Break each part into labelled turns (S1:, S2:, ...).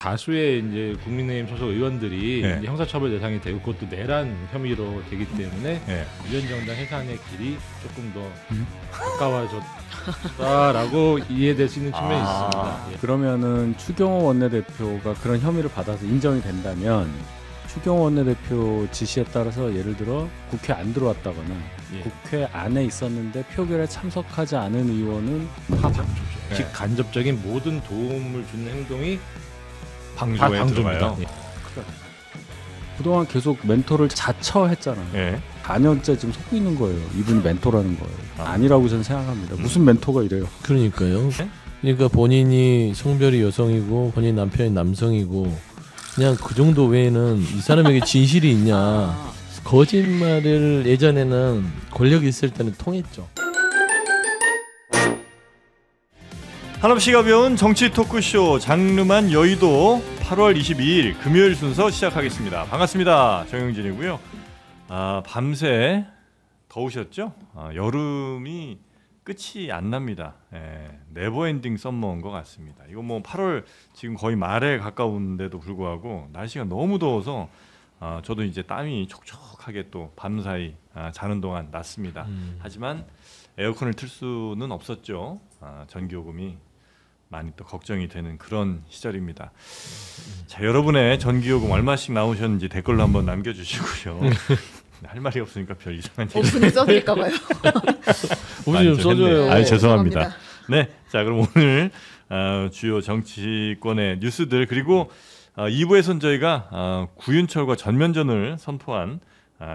S1: 다수의 이제 국민의힘 소속 의원들이
S2: 네.
S1: 이제 형사처벌 대상이 되고 그것도 내란 혐의로 되기 때문에
S2: 네.
S1: 위원장당 해산의 길이 조금 더 가까워졌다라고 이해될 수 있는 측면이 있습니다. 예.
S3: 그러면은 추경호 원내대표가 그런 혐의를 받아서 인정이 된다면 추경호 원내대표 지시에 따라서 예를 들어 국회 안 들어왔다거나
S1: 예.
S3: 국회 안에 있었는데 표결에 참석하지 않은 의원은
S2: 네.
S1: 직간접적인 모든 도움을 주는 행동이
S2: 방조에
S1: 방조입니다.
S2: 들어가요.
S1: 예.
S3: 그동안 계속 멘토를 자처했잖아요.
S2: 예.
S3: 4년째 지금 속고 있는 거예요. 이분이 멘토라는 거예요. 아니라고 저는 생각합니다. 무슨 멘토가 이래요.
S4: 그러니까요. 그러니까 본인이 성별이 여성이고 본인 남편이 남성이고 그냥 그 정도 외에는 이 사람에게 진실이 있냐. 거짓말을 예전에는 권력이 있을 때는 통했죠.
S2: 한없이 가벼운 정치 토크쇼 장르만 여의도 8월 22일 금요일 순서 시작하겠습니다. 반갑습니다. 정영진이고요. 밤새 더우셨죠? 여름이 끝이 안 납니다. 네버엔딩 썸머인 것 같습니다. 이거 뭐 8월 지금 거의 말에 가까운데도 불구하고 날씨가 너무 더워서 저도 이제 땀이 촉촉하게 또 밤사이 자는 동안 났습니다. 하지만 에어컨을 틀 수는 없었죠. 전기요금이 많이 또 걱정이 되는 그런 시절입니다. 자, 여러분의 전기요금 얼마씩 나오셨는지 댓글로 한번 남겨주시고요. 할 말이 없으니까 별 이상한 얘기.
S5: 오픈을 써드릴까봐요.
S4: 오픈 좀 써줘요.
S2: 아니 죄송합니다. 네, 자 그럼 오늘 주요 정치권의 뉴스들 그리고 2부에서는 저희가 구윤철과 전면전을 선포한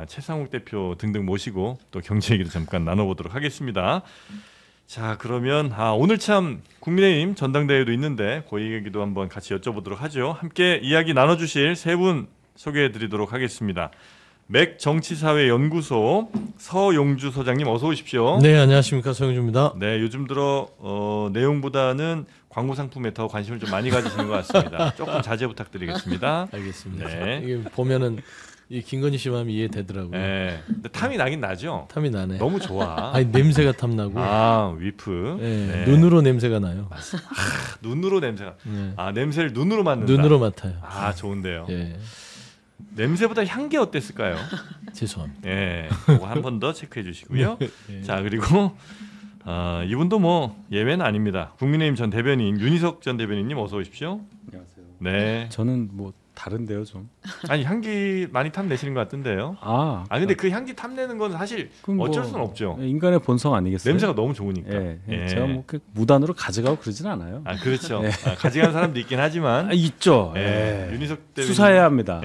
S2: 최상욱 대표 등등 모시고 또 경제 얘기를 잠깐 나눠보도록 하겠습니다. 자 그러면 오늘 참 국민의힘 전당대회도 있는데 그 얘기도 한번 같이 여쭤보도록 하죠. 함께 이야기 나눠주실 세 분 소개해드리도록 하겠습니다. 맥정치사회연구소 서용주 소장님 어서 오십시오.
S4: 네, 안녕하십니까, 서영주입니다.
S2: 네, 요즘 들어 내용보다는 광고 상품에 더 관심을 좀 많이 가지시는 것 같습니다. 조금 자제 부탁드리겠습니다.
S4: 알겠습니다.
S2: 네.
S4: 이게 보면은 이 김건희 씨만 하면 이해되더라고요.
S2: 네, 근데 탐이 나긴 나죠.
S4: 탐이 나네.
S2: 너무 좋아.
S4: 아니 냄새가 탐나고.
S2: 위프.
S4: 네,
S2: 네.
S4: 눈으로 냄새가 나요.
S2: 눈으로 냄새가.
S4: 네.
S2: 냄새를 눈으로 맡는다.
S4: 눈으로 맡아요.
S2: 좋은데요.
S4: 예.
S2: 냄새보다 향기 어땠을까요?
S4: 죄송합니다.
S2: 예, 그거 한 번 더 체크해 주시고요.
S4: 네.
S2: 자 그리고 이분도 뭐 예외는 아닙니다. 국민의힘 전 대변인 윤희석 전 대변인님 어서 오십시오.
S3: 안녕하세요.
S2: 네.
S3: 저는 뭐 다른데요 좀.
S2: 아니 향기 많이 탐내시는 것 같은데요. 근데 그 향기 탐내는 건 사실 어쩔 수는 없죠.
S3: 인간의 본성 아니겠어요?
S2: 냄새가 너무 좋으니까.
S3: 예. 제가 뭐 무단으로 가져가고 그러진 않아요.
S2: 그렇죠. 가져간 사람도 있긴 하지만
S3: 있죠.
S2: 윤희석 대변인
S3: 수사해야 합니다.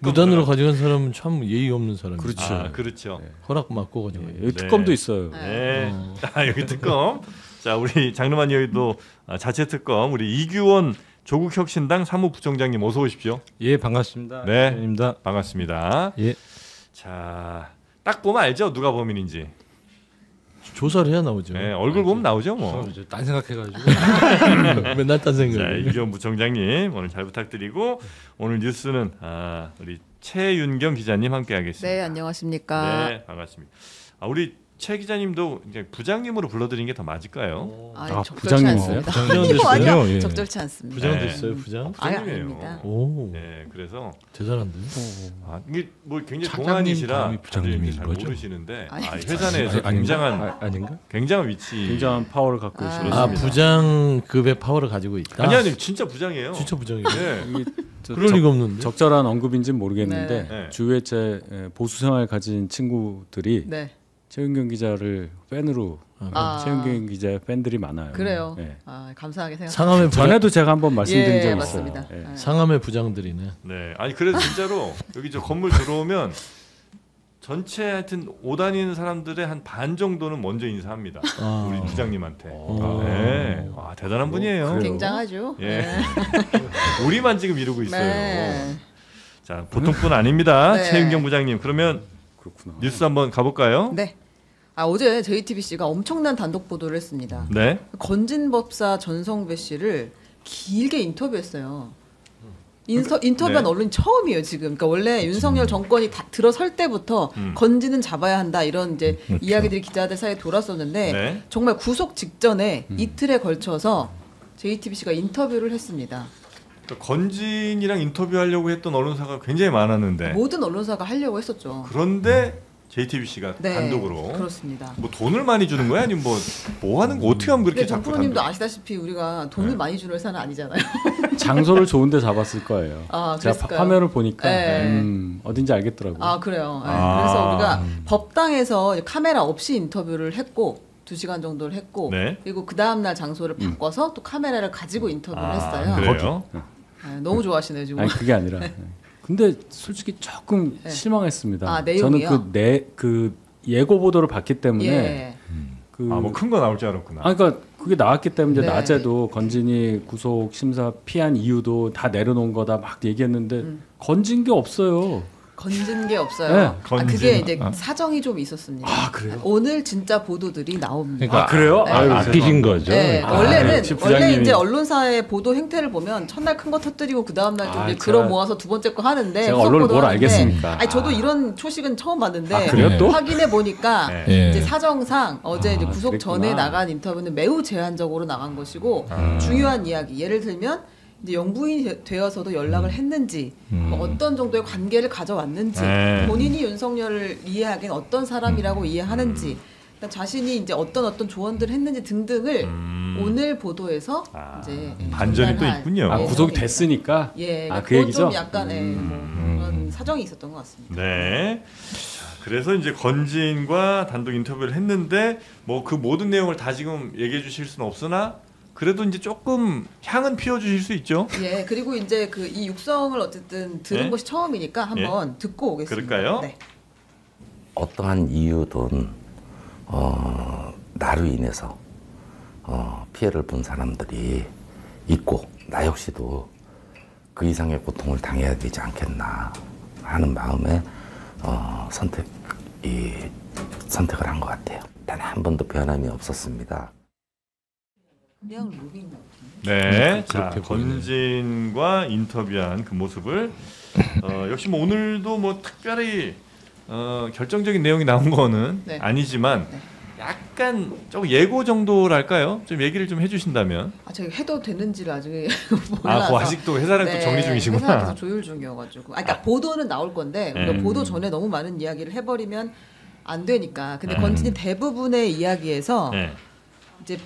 S4: 무단으로 가져간 사람은 참 예의 없는 사람이에요.
S3: 그렇죠.
S2: 그렇죠.
S4: 허락 받고 가져가요.
S3: 여기 특검도 있어요.
S2: 네. 여기 특검. 자 우리 장르만 여의도 자체 특검 우리 이규원 조국혁신당 사무부총장님 어서 오십시오.
S1: 예, 반갑습니다.
S2: 네,
S1: 입니다.
S2: 반갑습니다.
S1: 예.
S2: 자, 딱 보면 알죠 누가 범인인지.
S4: 조사를 해야 나오죠.
S2: 네, 얼굴 보면 나오죠 뭐.
S1: 딴 생각해가지고
S4: 맨날 딴 생각.
S2: 자, 이규원 부총장님 오늘 잘 부탁드리고 오늘 뉴스는 우리 최윤경 기자님 함께하겠습니다.
S5: 네, 안녕하십니까.
S2: 네, 반갑습니다. 우리 최 기자님도 이제 부장님으로 불러드리는 게 더 맞을까요?
S5: 적절치
S3: 부장님이세요?
S5: 않습니다.
S4: 부장 됐어요?
S5: 아니요,
S4: 예.
S5: 적절치 않습니다.
S4: 부장
S2: 네.
S4: 됐어요, 부장?
S2: 부장님이에요.
S5: 아닙니다.
S4: 오,
S2: 네, 그래서
S4: 대단한데요?
S2: 이게 뭐 굉장히
S1: 차장님
S2: 동안이시라
S1: 다음이 부장님인
S2: 잘
S1: 거죠?
S2: 모르시는데
S5: 아니,
S2: 회사 내에서
S1: 아닌가?
S2: 굉장한 위치.
S3: 굉장한 파워를 갖고 계시고.
S4: 부장급의 파워를 가지고 있다.
S2: 아니 진짜 부장이에요.
S4: 진짜 부장이에요.
S2: 네.
S4: 그럴 리가 없는데.
S3: 적절한 언급인지는 모르겠는데
S2: 네.
S3: 주위에 제 보수 생활 가진 친구들이
S5: 네.
S3: 최윤경 기자를 팬으로 최윤경 기자의 팬들이 많아요.
S5: 그래요.
S3: 네.
S5: 감사하게 생각합니다.
S4: 상암의 부장,
S3: 전에도 제가 한번 말씀드린 적이 있어요.
S5: 맞습니다.
S3: 예.
S4: 상암의 부장들이네.
S2: 네. 아니 그래서 진짜로 여기 저 건물 들어오면 전체 하여튼 오다니는 사람들의 한 반 정도는 먼저 인사합니다. 우리 부장님한테. 네. 대단한 분이에요.
S3: 그래요?
S5: 굉장하죠.
S2: 예.
S5: 네.
S2: 우리만 지금 이러고 있어요.
S5: 네.
S2: 자 보통뿐 아닙니다.
S5: 네.
S2: 최윤경 부장님. 그러면
S3: 그렇구나.
S2: 뉴스 한번 가볼까요?
S5: 네. 어제 JTBC가 엄청난 단독 보도를 했습니다.
S2: 네.
S5: 건진법사 전성배 씨를 길게 인터뷰했어요. 인터뷰한
S2: 네.
S5: 언론이 처음이에요 지금. 그러니까 원래 윤석열 정권이 다 들어설 때부터 건진은 잡아야 한다 이런 이제 이야기들이 기자들 사이에 돌았었는데
S2: 네.
S5: 정말 구속 직전에 이틀에 걸쳐서 JTBC가 인터뷰를 했습니다.
S2: 건진이랑 인터뷰하려고 했던 언론사가 굉장히 많았는데
S5: 모든 언론사가 하려고 했었죠.
S2: 그런데 JTBC가
S5: 네,
S2: 단독으로
S5: 그렇습니다.
S2: 뭐 돈을 많이 주는 거야 아니면 뭐 하는 거 어떻게 하면 그렇게
S5: 근데
S2: 자꾸
S5: 정프로님도
S2: 단독?
S5: 아시다시피 우리가 돈을
S2: 네.
S5: 많이 주는 회사는 아니잖아요.
S3: 장소를 좋은데 잡았을 거예요.
S5: 아,
S3: 제가
S5: 그랬을까요?
S3: 화면을 보니까
S5: 네.
S3: 어딘지 알겠더라고요.
S5: 아 그래요. 네.
S2: 아.
S5: 그래서 우리가 법당에서 카메라 없이 인터뷰를 했고 2시간 정도를 했고
S2: 네.
S5: 그리고 그 다음 날 장소를 바꿔서 또 카메라를 가지고 인터뷰를 했어요.
S2: 그래요?
S5: 네, 너무 좋아하시네요 지금.
S3: 아니 그게 아니라. 근데 솔직히 조금
S5: 네.
S3: 실망했습니다.
S5: 아, 내용이요?
S3: 저는 그 예고 보도를 봤기 때문에
S5: 예.
S3: 그
S2: 뭐 큰 거 나올 줄 알았구나.
S3: 그러니까 그게 나왔기 때문에
S5: 네.
S3: 낮에도 건진이 구속 심사 피한 이유도 다 내려놓은 거다 막 얘기했는데 건진 게 없어요.
S5: 건진 게 없어요.
S3: 네,
S5: 아,
S2: 건진.
S5: 그게 이제 사정이 좀 있었습니다.
S3: 아, 그래요?
S5: 오늘 진짜 보도들이 나옵니다.
S1: 그러니까
S3: 그래요?
S5: 네.
S3: 아유,
S1: 아끼신 거죠.
S5: 네,
S3: 아,
S5: 원래는
S3: 역시
S5: 원래
S3: 부장님이.
S5: 이제 언론사의 보도 행태를 보면 첫날 큰 거 터뜨리고 그 다음 날 좀
S3: 아,
S5: 이제
S3: 제가-
S5: 끌어 모아서 두 번째 거 하는데
S3: 제가
S5: 후속
S3: 언론을
S5: 보도
S3: 뭘
S5: 하는데
S3: 알겠습니까?
S5: 아니 저도 이런 초식은 처음 봤는데
S3: 아, 그래요 또?
S5: 확인해 보니까
S2: 네.
S4: 예.
S5: 이제 사정상 어제 이제 구속
S3: 그랬구나.
S5: 전에 나간 인터뷰는 매우 제한적으로 나간 것이고 중요한 이야기 예를 들면 이제 영부인이 되어서도 연락을 했는지 뭐 어떤 정도의 관계를 가져왔는지
S2: 네.
S5: 본인이 윤석열을 이해하기엔 어떤 사람이라고 이해하는지 그러니까 자신이 이제 어떤 조언들을 했는지 등등을 오늘 보도에서 이제
S2: 반전이 또
S5: 전달할
S2: 있군요.
S3: 아, 구속이
S5: 예정입니다.
S3: 됐으니까.
S5: 예,
S3: 아, 그
S5: 그건
S3: 얘기죠?
S5: 좀 약간 뭐 그런 사정이 있었던 것 같습니다.
S2: 네. 자, 그래서 이제 건진과 단독 인터뷰를 했는데 뭐 그 모든 내용을 다 지금 얘기해 주실 수는 없으나 그래도 이제 조금 향은 피워 주실 수 있죠.
S5: 예, 그리고 이제 그 이 육성을 어쨌든 들은
S2: 네?
S5: 것이 처음이니까 한번 듣고 오겠습니다.
S2: 그럴까요?
S5: 네.
S6: 어떠한 이유든 나로 인해서 피해를 본 사람들이 있고 나 역시도 그 이상의 고통을 당해야 되지 않겠나 하는 마음에 선택을 한 것 같아요. 단 한 번도 변함이 없었습니다.
S5: 그냥 루빈.
S2: 네. 자,
S4: 그렇게 보이네요.
S2: 건진과 인터뷰한 그 모습을 역시 뭐 오늘도 뭐 특별히 결정적인 내용이 나온 거는
S5: 네.
S2: 아니지만
S5: 네.
S2: 약간 좀 예고 정도랄까요? 좀 얘기를 좀 해주신다면.
S5: 아, 제가 해도 되는지를 아직
S2: 아,
S5: 몰라서.
S2: 그 아직도 회사랑 또 정리 중이시구나.
S5: 회사랑 계속 조율 중이어가지고. 그러니까 보도는 나올 건데 우리가
S2: 네.
S5: 보도 전에 너무 많은 이야기를 해버리면 안 되니까. 근데 건진이 대부분의 이야기에서
S2: 네.
S5: 이제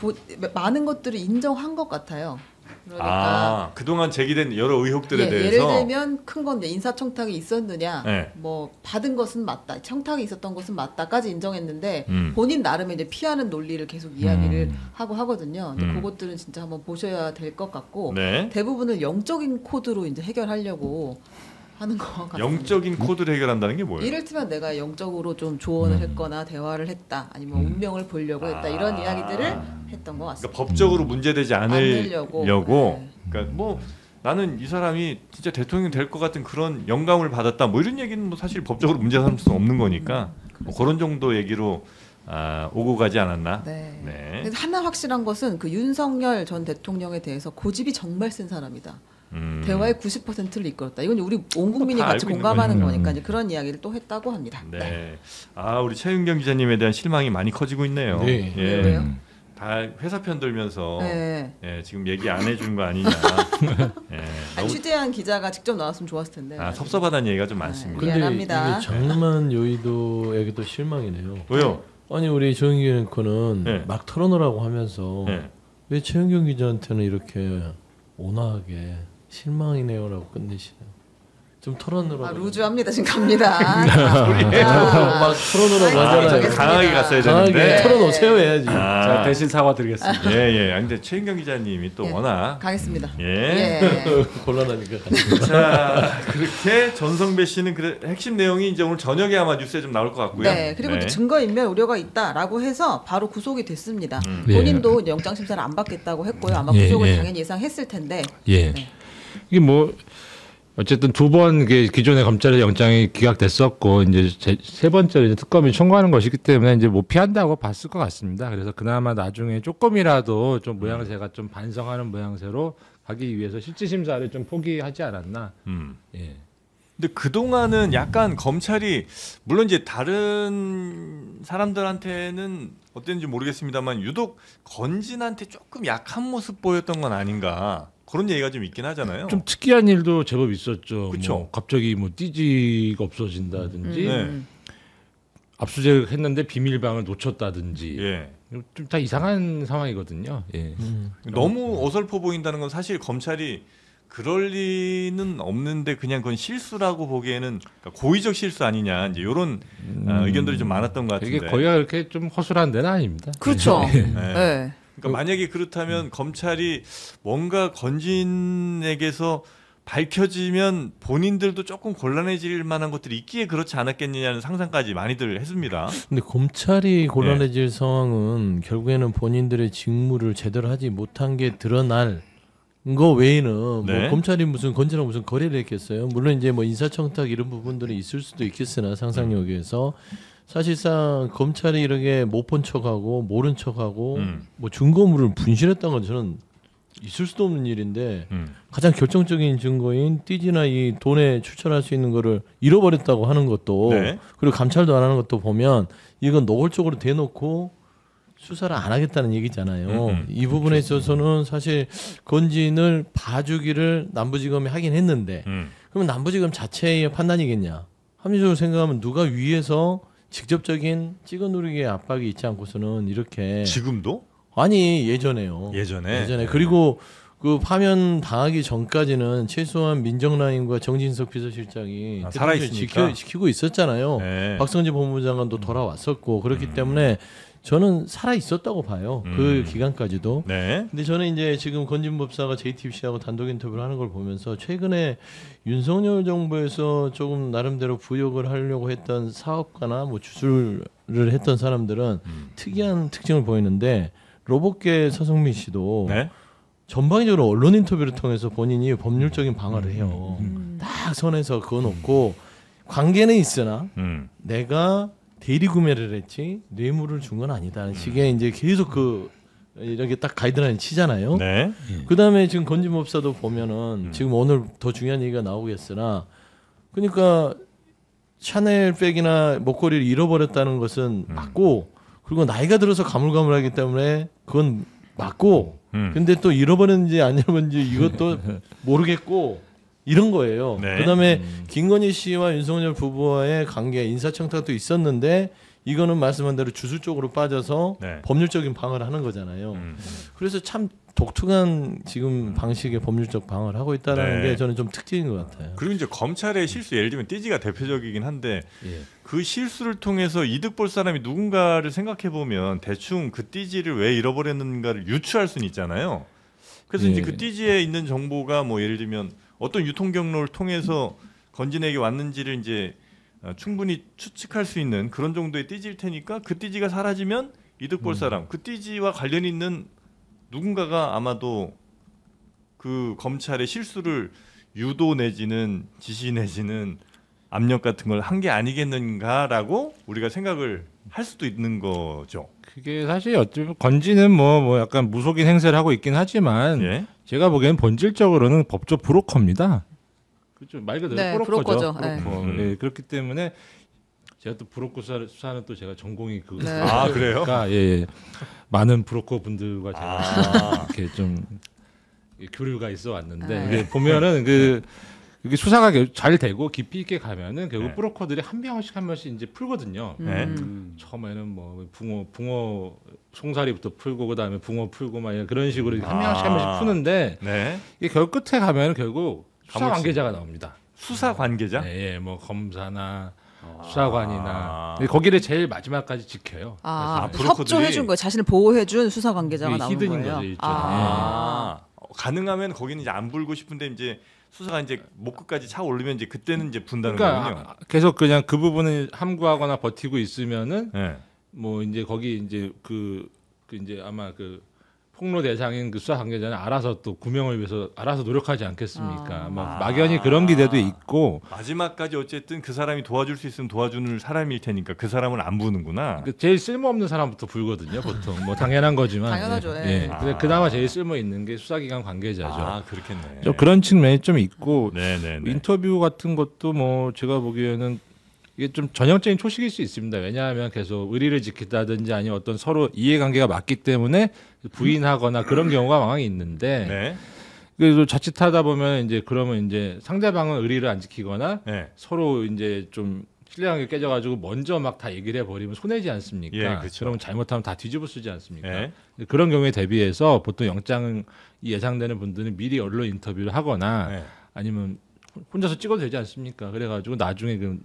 S5: 많은 것들을 인정한 것 같아요. 그러니까
S2: 아, 그동안 제기된 여러 의혹들에
S5: 예,
S2: 대해서
S5: 예를 들면 큰 건 인사청탁이 있었느냐,
S2: 네.
S5: 뭐 받은 것은 맞다, 청탁이 있었던 것은 맞다까지 인정했는데
S2: 음.
S5: 본인 나름의 이제 피하는 논리를 계속 이야기를 하고 하거든요. 근데 그것들은 진짜 한번 보셔야 될 것 같고
S2: 네.
S5: 대부분을 영적인 코드로 이제 해결하려고 하는 것 같습니다.
S2: 영적인 코드를 해결한다는 게 뭐예요?
S5: 이를테면 내가 영적으로 좀 조언을 했거나 대화를 했다, 아니면 운명을 보려고 했다 이런 이야기들을 했던 것 같습니다.
S2: 그러니까 법적으로 문제되지
S5: 않으려고.
S2: 않으려고.
S5: 네.
S2: 그러니까 뭐 나는 이 사람이 진짜 대통령 될 것 같은 그런 영감을 받았다. 뭐 이런 얘기는 뭐 사실 법적으로 문제 삼을 수 없는 거니까 뭐 그런 정도 얘기로 오고 가지 않았나.
S5: 네.
S2: 네.
S5: 그래서 하나 확실한 것은 그 윤석열 전 대통령에 대해서 고집이 정말 센 사람이다. 대화의 90%를 이끌었다. 이건 우리 온 국민이
S2: 다
S5: 같이
S2: 알고 있는
S5: 공감하는
S2: 거니까.
S5: 거니까 이제 그런 이야기를 또 했다고 합니다.
S2: 네. 아, 우리 최윤경 기자님에 대한 실망이 많이 커지고 있네요.
S4: 네.
S2: 예.
S5: 왜요?
S2: 다 회사 편 들면서
S5: 네.
S2: 예, 지금 얘기 안 해준 거 아니냐. 예,
S5: 아니,
S2: 너무
S5: 취재한 기자가 직접 나왔으면 좋았을 텐데.
S2: 섭섭하다는 얘기가 좀 많습니다.
S5: 네. 미안합니다.
S4: 이게 장만 여의도에게도 실망이네요.
S2: 왜요?
S4: 아니 우리 조영기 앵커는
S2: 네.
S4: 막 털어놓으라고 하면서
S2: 네.
S4: 왜 최영경 기자한테는 이렇게 온화하게 실망이네요라고 끝내시나요? 좀 털어놓으라고.
S5: 아, 루즈합니다. 지금 갑니다.
S4: 막 털어놓으라고
S5: 아,
S4: 하잖아요.
S5: 저기
S2: 강하게 갔어야
S4: 강하게
S2: 되는데.
S4: 털어놓으세요 해야지.
S3: 자, 대신 사과드리겠습니다.
S2: 예. 아, 근데 최인경 기자님이 또
S5: 예.
S2: 워낙
S5: 가겠습니다.
S2: 예.
S4: 곤란하니까 가는
S2: 자, 그렇게 전성배 씨는 핵심 내용이 이제 오늘 저녁에 아마 뉴스에 좀 나올 것 같고요.
S5: 네, 그리고 이제 증거인멸 우려가 있다라고 해서 바로 구속이 됐습니다.
S4: 예.
S5: 본인도 이제 영장 심사를 안 받겠다고 했고요. 아마
S1: 예,
S5: 구속을
S1: 예.
S5: 당연히 예상했을 텐데.
S1: 예.
S5: 네.
S1: 이게 뭐 어쨌든 두 번 기존의 검찰의 영장이 기각됐었고 이제 세 번째로 이제 특검이 청구하는 것이기 때문에 이제 뭐 피한다고 봤을 것 같습니다. 그래서 그나마 나중에 조금이라도 좀 모양새가 좀 반성하는 모양새로 가기 위해서 실질 심사를 좀 포기하지 않았나. 예.
S2: 근데 그동안은 약간 검찰이 물론 이제 다른 사람들한테는 어땠는지 모르겠습니다만 유독 건진한테 조금 약한 모습 보였던 건 아닌가 그런 얘기가 좀 있긴 하잖아요.
S1: 좀 특이한 일도 제법 있었죠.
S2: 그쵸.
S1: 뭐 갑자기 뭐 띠지가 없어진다든지
S2: 네.
S1: 압수수색했는데 비밀방을 놓쳤다든지
S2: 예.
S1: 좀 다 이상한 상황이거든요. 예.
S2: 너무 어설퍼 보인다는 건 사실 검찰이 그럴 리는 없는데 그냥 그건 실수라고 보기에는 그러니까 고의적 실수 아니냐 이제 이런 의견들이 좀 많았던 것 같은데.
S1: 이게 거기가 그렇게 좀 허술한 데는 아닙니다.
S5: 그렇죠.
S2: 네.
S5: 네.
S2: 그러니까 만약에 그렇다면 검찰이 뭔가 건진에게서 밝혀지면 본인들도 조금 곤란해질 만한 것들이 있기에 그렇지 않았겠느냐는 상상까지 많이들 했습니다.
S4: 근데 검찰이 곤란해질 상황은 결국에는 본인들의 직무를 제대로 하지 못한 게 드러날 거 외에는
S2: 네.
S4: 뭐 검찰이 무슨 건진하고 무슨 거래를 했겠어요. 물론 이제 뭐 인사청탁 이런 부분들이 있을 수도 있겠으나 상상력에서 사실상 검찰이 이렇게 못 본 척하고 모른 척하고 뭐 증거물을 분실했다는 건 저는 있을 수도 없는 일인데 가장 결정적인 증거인 띠지나 이 돈에 추천할 수 있는 거를 잃어버렸다고 하는 것도
S2: 네.
S4: 그리고 감찰도 안 하는 것도 보면 이건 노골적으로 대놓고 수사를 안 하겠다는 얘기잖아요. 이 부분에 있어서는 사실 건진을 봐주기를 남부지검이 하긴 했는데 그러면 남부지검 자체의 판단이겠냐? 합리적으로 생각하면 누가 위에서 직접적인 찍어 누르기의 압박이 있지 않고서는 이렇게
S2: 지금도?
S4: 아니 예전에요.
S2: 예전에.
S4: 그리고 그 파면 당하기 전까지는 최소한 민정라인과 정진석 비서실장이
S2: 아, 살아있으니까.
S4: 지키고 있었잖아요.
S2: 네.
S4: 박성재 법무장관도 돌아왔었고 그렇기 때문에 저는 살아 있었다고 봐요. 그 기간까지도.
S2: 네.
S4: 근데 저는 이제 지금 건진법사가 JTBC하고 단독 인터뷰를 하는 걸 보면서 최근에 윤석열 정부에서 조금 나름대로 부역을 하려고 했던 사업가나 뭐 주술을 했던 사람들은 특이한 특징을 보이는데 로봇계 서성민 씨도
S2: 네.
S4: 전방위적으로 언론 인터뷰를 통해서 본인이 법률적인 방어를 해요. 딱 선에서 그어놓고 관계는 있으나 내가 대리 구매를 했지 뇌물을 준 건 아니다는 식의 이제 계속 그 이렇게 딱 가이드라인 치잖아요.
S2: 네.
S4: 그다음에 지금 건진법사도 보면은 지금 오늘 더 중요한 얘기가 나오겠으나 그러니까 샤넬백이나 목걸이를 잃어버렸다는 것은 맞고 그리고 나이가 들어서 가물가물하기 때문에 그건 맞고 근데 또 잃어버렸는지 안 잃어버렸는지 이것도 모르겠고 이런 거예요.
S2: 네.
S4: 그다음에 김건희 씨와 윤석열 부부와의 관계 인사청탁도 있었는데 이거는 말씀한 대로 주술 쪽으로 빠져서
S2: 네.
S4: 법률적인 방어를 하는 거잖아요. 그래서 참 독특한 지금 방식의 법률적 방어를 하고 있다는
S2: 네.
S4: 게 저는 좀 특징인 것 같아요.
S2: 그리고 이제 검찰의 실수 예를 들면 띠지가 대표적이긴 한데 그 실수를 통해서 이득 볼 사람이 누군가를 생각해 보면 대충 그 띠지를 왜 잃어버렸는가를 유추할 수는 있잖아요. 그래서
S1: 예.
S2: 이제 그 띠지에 있는 정보가 뭐 예를 들면 어떤 유통 경로를 통해서 건진에게 왔는지를 이제 충분히 추측할 수 있는 그런 정도의 띠지일 테니까 그 띠지가 사라지면 이득 볼 사람, 그 띠지와 관련 있는 누군가가 아마도 그 검찰의 실수를 유도 내지는 지시 내지는 압력 같은 걸 한 게 아니겠는가라고 우리가 생각을 할 수도 있는 거죠.
S1: 그게 사실 어쩌면 건지는 뭐 약간 무속인 행세를 하고 있긴 하지만
S2: 예.
S1: 제가 보기에는 본질적으로는 법조 브로커입니다. 그렇죠. 말 그대로
S5: 네,
S1: 브로커죠.
S5: 브로커죠.
S1: 브로커. 네, 그렇기 때문에 제가 또 브로커 수사는 또 제가 전공이 그
S5: 네.
S2: 아 그래요?
S1: 예. 많은 브로커 분들과 제가
S2: 아.
S1: 이렇게 좀 교류가 있어 왔는데
S5: 네.
S1: 이게 보면은 이게 수사가 잘 되고 깊이 있게 가면은 결국
S2: 네.
S1: 브로커들이 한 명씩 이제 풀거든요.
S2: 네.
S1: 처음에는 뭐 붕어 송사리부터 풀고 그다음에 붕어 풀고 막 그런 식으로 한 명씩 푸는데
S2: 네.
S1: 이게 결국 끝에 가면은 결국 수사
S2: 감옥
S1: 관계자가 나옵니다.
S2: 수사 관계자?
S1: 네, 뭐 검사나 수사관이나
S2: 아.
S1: 근데 거기를 제일 마지막까지 지켜요.
S5: 아,
S2: 브로커들이-
S5: 협조해준 거예요. 자신을 보호해준 수사 관계자가
S1: 이게
S5: 나오는
S1: 히든인
S5: 거예요.
S1: 거죠, 일종의.
S2: 아. 가능하면 거기는 이제 안 불고 싶은데 이제 수사가 이제 목 끝까지 차 오르면 이제 그때는 이제 분다는 거군요.
S1: 그러니까 계속 그냥 그 부분을 함구하거나 버티고 있으면은
S2: 네.
S1: 뭐 이제 거기 이제 그 이제 아마 그 폭로 대상인 그 수사 관계자는 알아서 또 구명을 위해서 알아서 노력하지 않겠습니까? 뭐 막연히 그런 기대도 있고
S2: 마지막까지 어쨌든 그 사람이 도와줄 수 있으면 도와주는 사람일 테니까 그 사람은 안 부는구나.
S1: 그 제일 쓸모없는 사람부터 불거든요, 보통. 뭐 당연한 거지만.
S5: 당연하죠,
S1: 예.
S5: 예.
S1: 예. 근데 그나마 제일 쓸모 있는 게 수사기관 관계자죠.
S2: 아 그렇겠네.
S1: 좀 그런 측면이 좀 있고
S2: 네네네.
S1: 인터뷰 같은 것도 뭐 제가 보기에는 이게 좀 전형적인 초식일 수 있습니다. 왜냐하면 계속 의리를 지킨다든지 아니면 어떤 서로 이해관계가 맞기 때문에 부인하거나 그런 경우가 많이 있는데
S2: 네.
S1: 그래서 자칫하다 보면 이제 그러면 이제 상대방은 의리를 안 지키거나
S2: 네.
S1: 서로 이제 좀 신뢰관계 깨져가지고 먼저 막 다 얘기를 해버리면 손해지 않습니까?
S2: 예, 그렇죠.
S1: 그러면 잘못하면 다 뒤집어 쓰지 않습니까?
S2: 예.
S1: 그런 경우에 대비해서 보통 영장이 예상되는 분들은 미리 언론 인터뷰를 하거나
S2: 네.
S1: 아니면 혼자서 찍어도 되지 않습니까? 그래가지고 나중에 그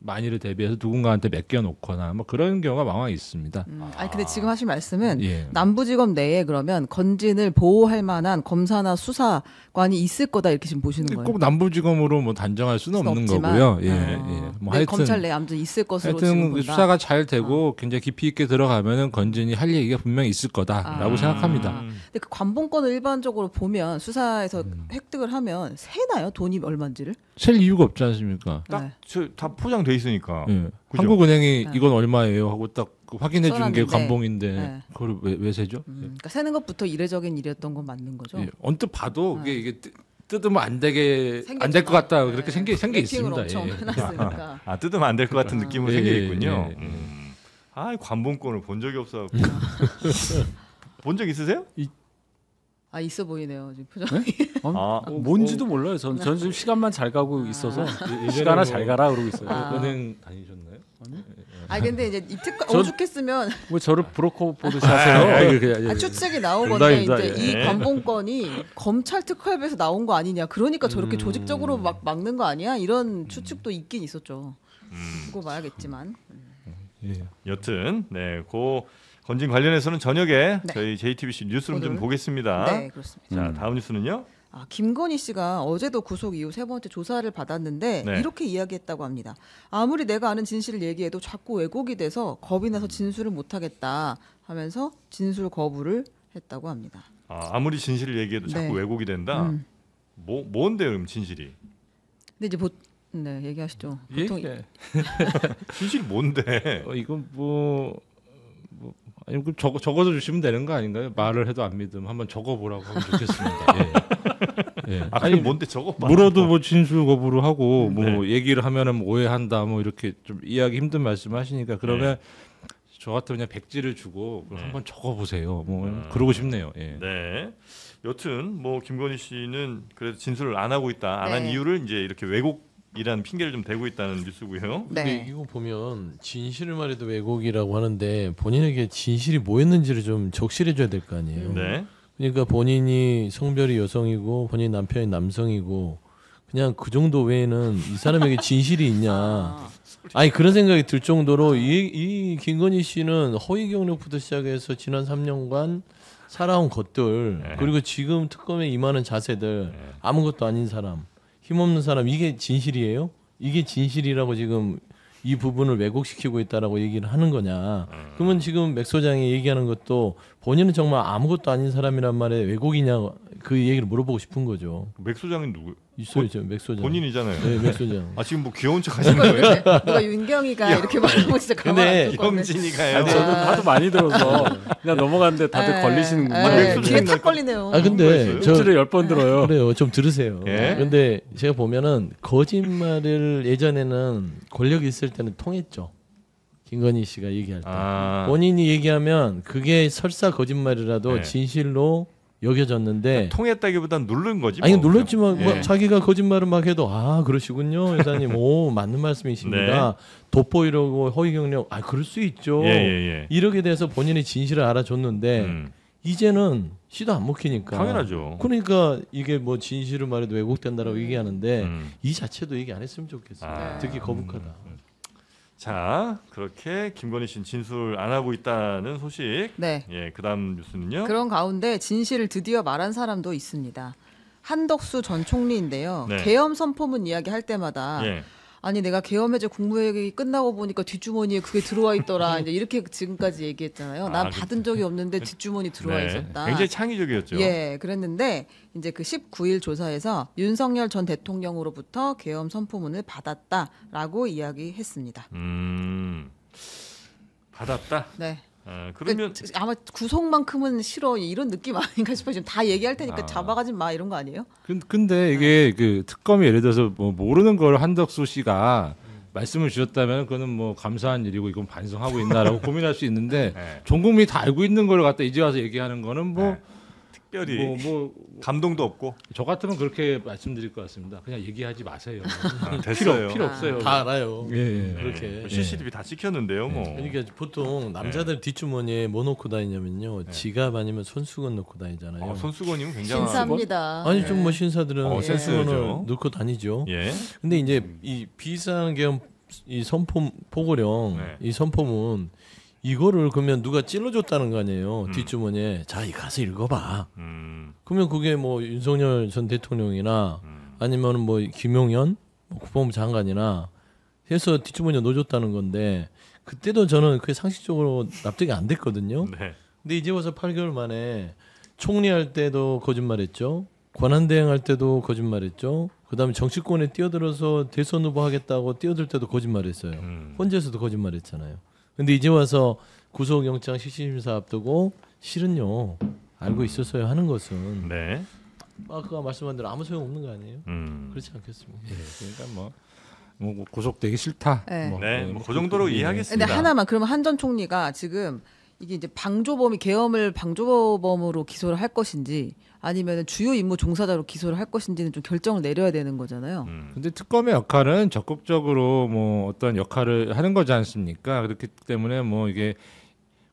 S1: 만일을 대비해서 누군가한테 맡겨놓거나 뭐 그런 경우가 왕왕 있습니다.
S5: 아니 근데 지금 하신 말씀은
S1: 예.
S5: 남부지검 내에 그러면 건진을 보호할 만한 검사나 수사관이 있을 거다 이렇게 지금 보시는
S1: 근데
S5: 거예요.
S1: 꼭 남부지검으로 뭐 단정할 수는
S5: 수는
S1: 없는
S5: 없지만,
S1: 거고요. 예,
S5: 어.
S1: 예. 뭐
S5: 네,
S1: 하여튼
S5: 검찰 내에 아무튼 있을 것으로 지금
S1: 하여튼
S5: 본다.
S1: 수사가 잘 되고 굉장히 깊이 있게 들어가면은 건진이 할 얘기가 분명히 있을 거다라고 생각합니다.
S5: 근데 그 관봉권을 일반적으로 보면 수사에서 획득을 하면 세나요? 돈이 얼마인지를?
S1: 셀 이유가 없지 않습니까?
S5: 네.
S2: 다 포장돼 있으니까.
S1: 예.
S2: 그죠?
S1: 한국은행이
S5: 네.
S1: 이건 얼마예요 하고 딱 확인해 주는 게
S5: 써놨는데.
S1: 관봉인데
S5: 네.
S1: 그걸 왜 세죠?
S5: 그러니까 세는 것부터 이례적인 일이었던 건 맞는 거죠.
S1: 예. 언뜻 봐도 이게 뜯으면 안 되게 안 될 것
S5: 생겼구나.
S1: 같다
S5: 네.
S1: 그렇게 생겨
S5: 래핑을
S1: 있습니다.
S5: 엄청
S1: 예.
S5: 해놨으니까.
S2: 아 뜯으면 안 될 것 같은 느낌으로
S1: 예,
S2: 생겨
S1: 예,
S2: 있군요.
S1: 예, 예.
S2: 아 관봉권을 본 적이 없어갖고. 본 적 있으세요?
S5: 아 있어 보이네요 지금 표정이.
S2: 아,
S3: 뭔지도 몰라요. 저는 지금 시간만 잘 가고 있어서 시간아 잘 가라 그러고 있어요.
S5: 아.
S1: 은행 다니셨나요?
S5: 아 근데 이제 이 특검
S3: 전-
S5: 오죽했으면
S3: 왜 저를 브로커 보듯이 하세요?
S1: 아이고, 그냥,
S5: 아, 추측이 나온
S1: 농담입니다.
S5: 건데 이제 이
S2: 예.
S5: 관봉권이 검찰 특활비에서 나온 거 아니냐. 그러니까 저렇게 조직적으로 막 막는 거 아니야? 이런 추측도 있긴 있었죠. 두고 봐야겠지만.
S1: 예.
S2: 여튼 고 건진 관련해서는 저녁에
S5: 네.
S2: 저희 JTBC 뉴스룸 좀
S5: 보도를.
S2: 보겠습니다.
S5: 네 그렇습니다.
S2: 자 다음 뉴스는요.
S5: 아, 김건희 씨가 어제도 구속 이후 세 번째 조사를 받았는데
S2: 네.
S5: 이렇게 이야기했다고 합니다. 아무리 내가 아는 진실을 얘기해도 자꾸 왜곡이 돼서 겁이 나서 진술을 못하겠다 하면서 진술 거부를 했다고 합니다.
S2: 아무리 진실을 얘기해도 자꾸
S5: 네.
S2: 왜곡이 된다. 뭔데요, 그럼 진실이?
S5: 근데 이제 네 얘기하시죠. 보통
S1: 예.
S2: 진실이 뭔데?
S1: 이건 아니 그 적어서 주시면 되는 거 아닌가요? 말을 해도 안 믿음 한번 적어보라고 하면 좋겠습니다. 예. 예.
S2: 아니 뭔데 저거 봐.
S1: 물어도 뭐 진술 거부를 하고 뭐
S2: 네.
S1: 얘기를 하면은 뭐 오해한다 뭐 이렇게 좀 이해하기 힘든 말씀하시니까 그러면 저 같으면 그냥 백지를 주고 그럼 한번 적어보세요. 뭐 그러고 싶네요. 예.
S2: 네. 여튼 뭐 김건희 씨는 그래도 진술을 안 하고 있다. 안 한
S5: 네.
S2: 이유를 이제 이렇게 왜곡이라는 핑계를 좀 대고 있다는 뉴스고요.
S4: 근데
S5: 네.
S4: 이거 보면 진실을 말해도 왜곡이라고 하는데 본인에게 진실이 뭐였는지를 좀 적실해 줘야 될 거 아니에요.
S2: 네.
S4: 그러니까 본인이 성별이 여성이고 본인 남편이 남성이고 그냥 그 정도 외에는 이 사람에게 진실이 있냐. 아니 그런 생각이 들 정도로 이 김건희 씨는 허위 경력부터 시작해서 지난 3년간 살아온 것들
S2: 네.
S4: 그리고 지금 특검에 임하는 자세들 아무것도 아닌 사람 힘없는 사람 이게 진실이에요? 이게 진실이라고 지금 이 부분을 왜곡시키고 있다라고 얘기를 하는 거냐? 그러면 지금 맥 소장이 얘기하는 것도 본인은 정말 아무것도 아닌 사람이란 말에 왜곡이냐 그 얘기를 물어보고 싶은 거죠.
S2: 맥 소장은 누구?
S4: 있어요, 저 맥 소장.
S2: 본인이잖아요.
S4: 네, 맥 소장.
S2: 아 지금 뭐 귀여운 척 하시는 거예요?
S5: 누가 윤경이가 이렇게 말하고 진짜 가만 안
S4: 근데
S5: 둘 건데.
S2: 영진이가요.
S3: 아니, 저는 하도 많이 들어서 그냥 넘어갔는데 다들
S5: 예,
S3: 걸리시는군요.
S5: 예,
S2: 맥주
S5: 귀에
S2: 좀
S5: 탁 걸리네요.
S4: 아 근데
S2: 있어요?
S4: 저
S3: 일주일에 10번 들어요.
S4: 그래요. 좀 들으세요.
S2: 예?
S4: 근데 제가 보면은 거짓말을 예전에는 권력이 있을 때는 통했죠. 김건희 씨가 얘기할 때.
S2: 아,
S4: 본인이 얘기하면 그게 설사 거짓말이라도
S2: 네.
S4: 진실로 여겨졌는데
S2: 통했다기보단 누른 거지.
S4: 아니
S2: 뭐.
S4: 눌렀지만
S2: 예.
S4: 뭐 자기가 거짓말을 막 해도 아 그러시군요 회장님 오 맞는 말씀이십니다 돋보이려고 허위 경력 아 그럴 수 있죠
S2: 예, 예.
S4: 이렇게 돼서 본인의 진실을 알아줬는데 이제는 시도 안 먹히니까
S2: 당연하죠.
S4: 그러니까 이게 뭐 진실을 말해도 왜곡된다라고 얘기하는데
S2: 음.
S4: 이 자체도 얘기 안 했으면 좋겠어요
S2: 아.
S4: 듣기 거북하다
S2: 자, 그렇게 김건희 씨는 진술 안 하고 있다는 소식.
S5: 네.
S2: 예, 그다음 뉴스는요.
S5: 그런 가운데 진실을 드디어 말한 사람도 있습니다. 한덕수 전 총리인데요.
S2: 네.
S5: 계엄 선포문 이야기할 때마다
S2: 예.
S5: 아니 내가 계엄해제 국무회의 끝나고 보니까 뒷주머니에 그게 들어와 있더라. 이제 이렇게 지금까지 얘기했잖아요. 난
S2: 아,
S5: 받은 적이 없는데 뒷주머니 들어와
S2: 네.
S5: 있었다.
S2: 굉장히 창의적이었죠.
S5: 예, 그랬는데 이제 그 19일 조사에서 윤석열 전 대통령으로부터 계엄 선포문을 받았다라고 이야기했습니다.
S2: 받았다.
S5: 네.
S2: 그러면
S5: 아마 구속만큼은 싫어 이런 느낌 아닌가 싶어요. 지금 다 얘기할 테니까 잡아가지 마 이런 거 아니에요?
S1: 근데 이게 그 특검이 예를 들어서 뭐 모르는 걸 한덕수 씨가 말씀을 주셨다면 그거는 뭐 감사한 일이고 이건 반성하고 있나라고 고민할 수 있는데
S2: 네.
S1: 전 국민이 다 알고 있는 걸 갖다 이제 와서 얘기하는 거는 뭐
S2: 특별히
S1: 뭐
S2: 감동도 없고
S1: 저 같으면 그렇게 말씀드릴 것 같습니다. 그냥 얘기하지 마세요.
S2: 됐어요.
S1: 필요 없어요.
S4: 다 알아요.
S1: 예.
S4: 그렇게.
S2: CCTV 다 찍혔는데요, 뭐.
S4: 그러니까 보통 남자들 뒷주머니에 뭐 넣고 다니냐면요. 지갑 아니면 손수건 넣고 다니잖아요.
S2: 손수건이면 굉장한
S5: 신사입니다.
S4: 아니 좀 뭐 신사들은
S2: 센스죠.
S4: 손수건을 넣고 다니죠.
S2: 예.
S4: 근데 이제 이 비싼 계엄 이 선포 포고령
S2: 네.
S4: 이 선포문 이거를 그러면 누가 찔러줬다는 거 아니에요. 뒷주머니에 자, 이 가서 읽어봐. 그러면 그게 뭐 윤석열 전 대통령이나 아니면 뭐 김용현 뭐 국방부 장관이나 해서 뒷주머니에 넣어줬다는 건데 그때도 저는 그게 상식적으로 납득이 안 됐거든요.
S2: 네.
S4: 근데 이제 와서 8개월 만에 총리할 때도 거짓말했죠. 권한대행할 때도 거짓말했죠. 그다음에 정치권에 뛰어들어서 대선 후보 하겠다고 뛰어들 때도 거짓말했어요. 혼자서도 거짓말했잖아요. 근데 이제 와서 구속영장 실질심사 앞두고 실은요 알고 있었어요 하는 것은
S2: 네.
S4: 아까 말씀한 대로 아무 소용 없는 거 아니에요? 그렇지 않겠습니까?
S1: 그러니까 뭐 구속되기 싫다.
S5: 네.
S2: 네. 뭐 그 정도로
S5: 근데
S2: 이해하겠습니다.
S5: 하나만 그러면 한 전 총리가 지금 이게 이제 방조범이 계엄을 방조범으로 기소를 할 것인지 아니면 주요 임무 종사자로 기소를 할 것인지는 좀 결정을 내려야 되는 거잖아요.
S1: 근데 특검의 역할은 적극적으로 뭐 어떤 역할을 하는 거지 않습니까? 그렇기 때문에 뭐 이게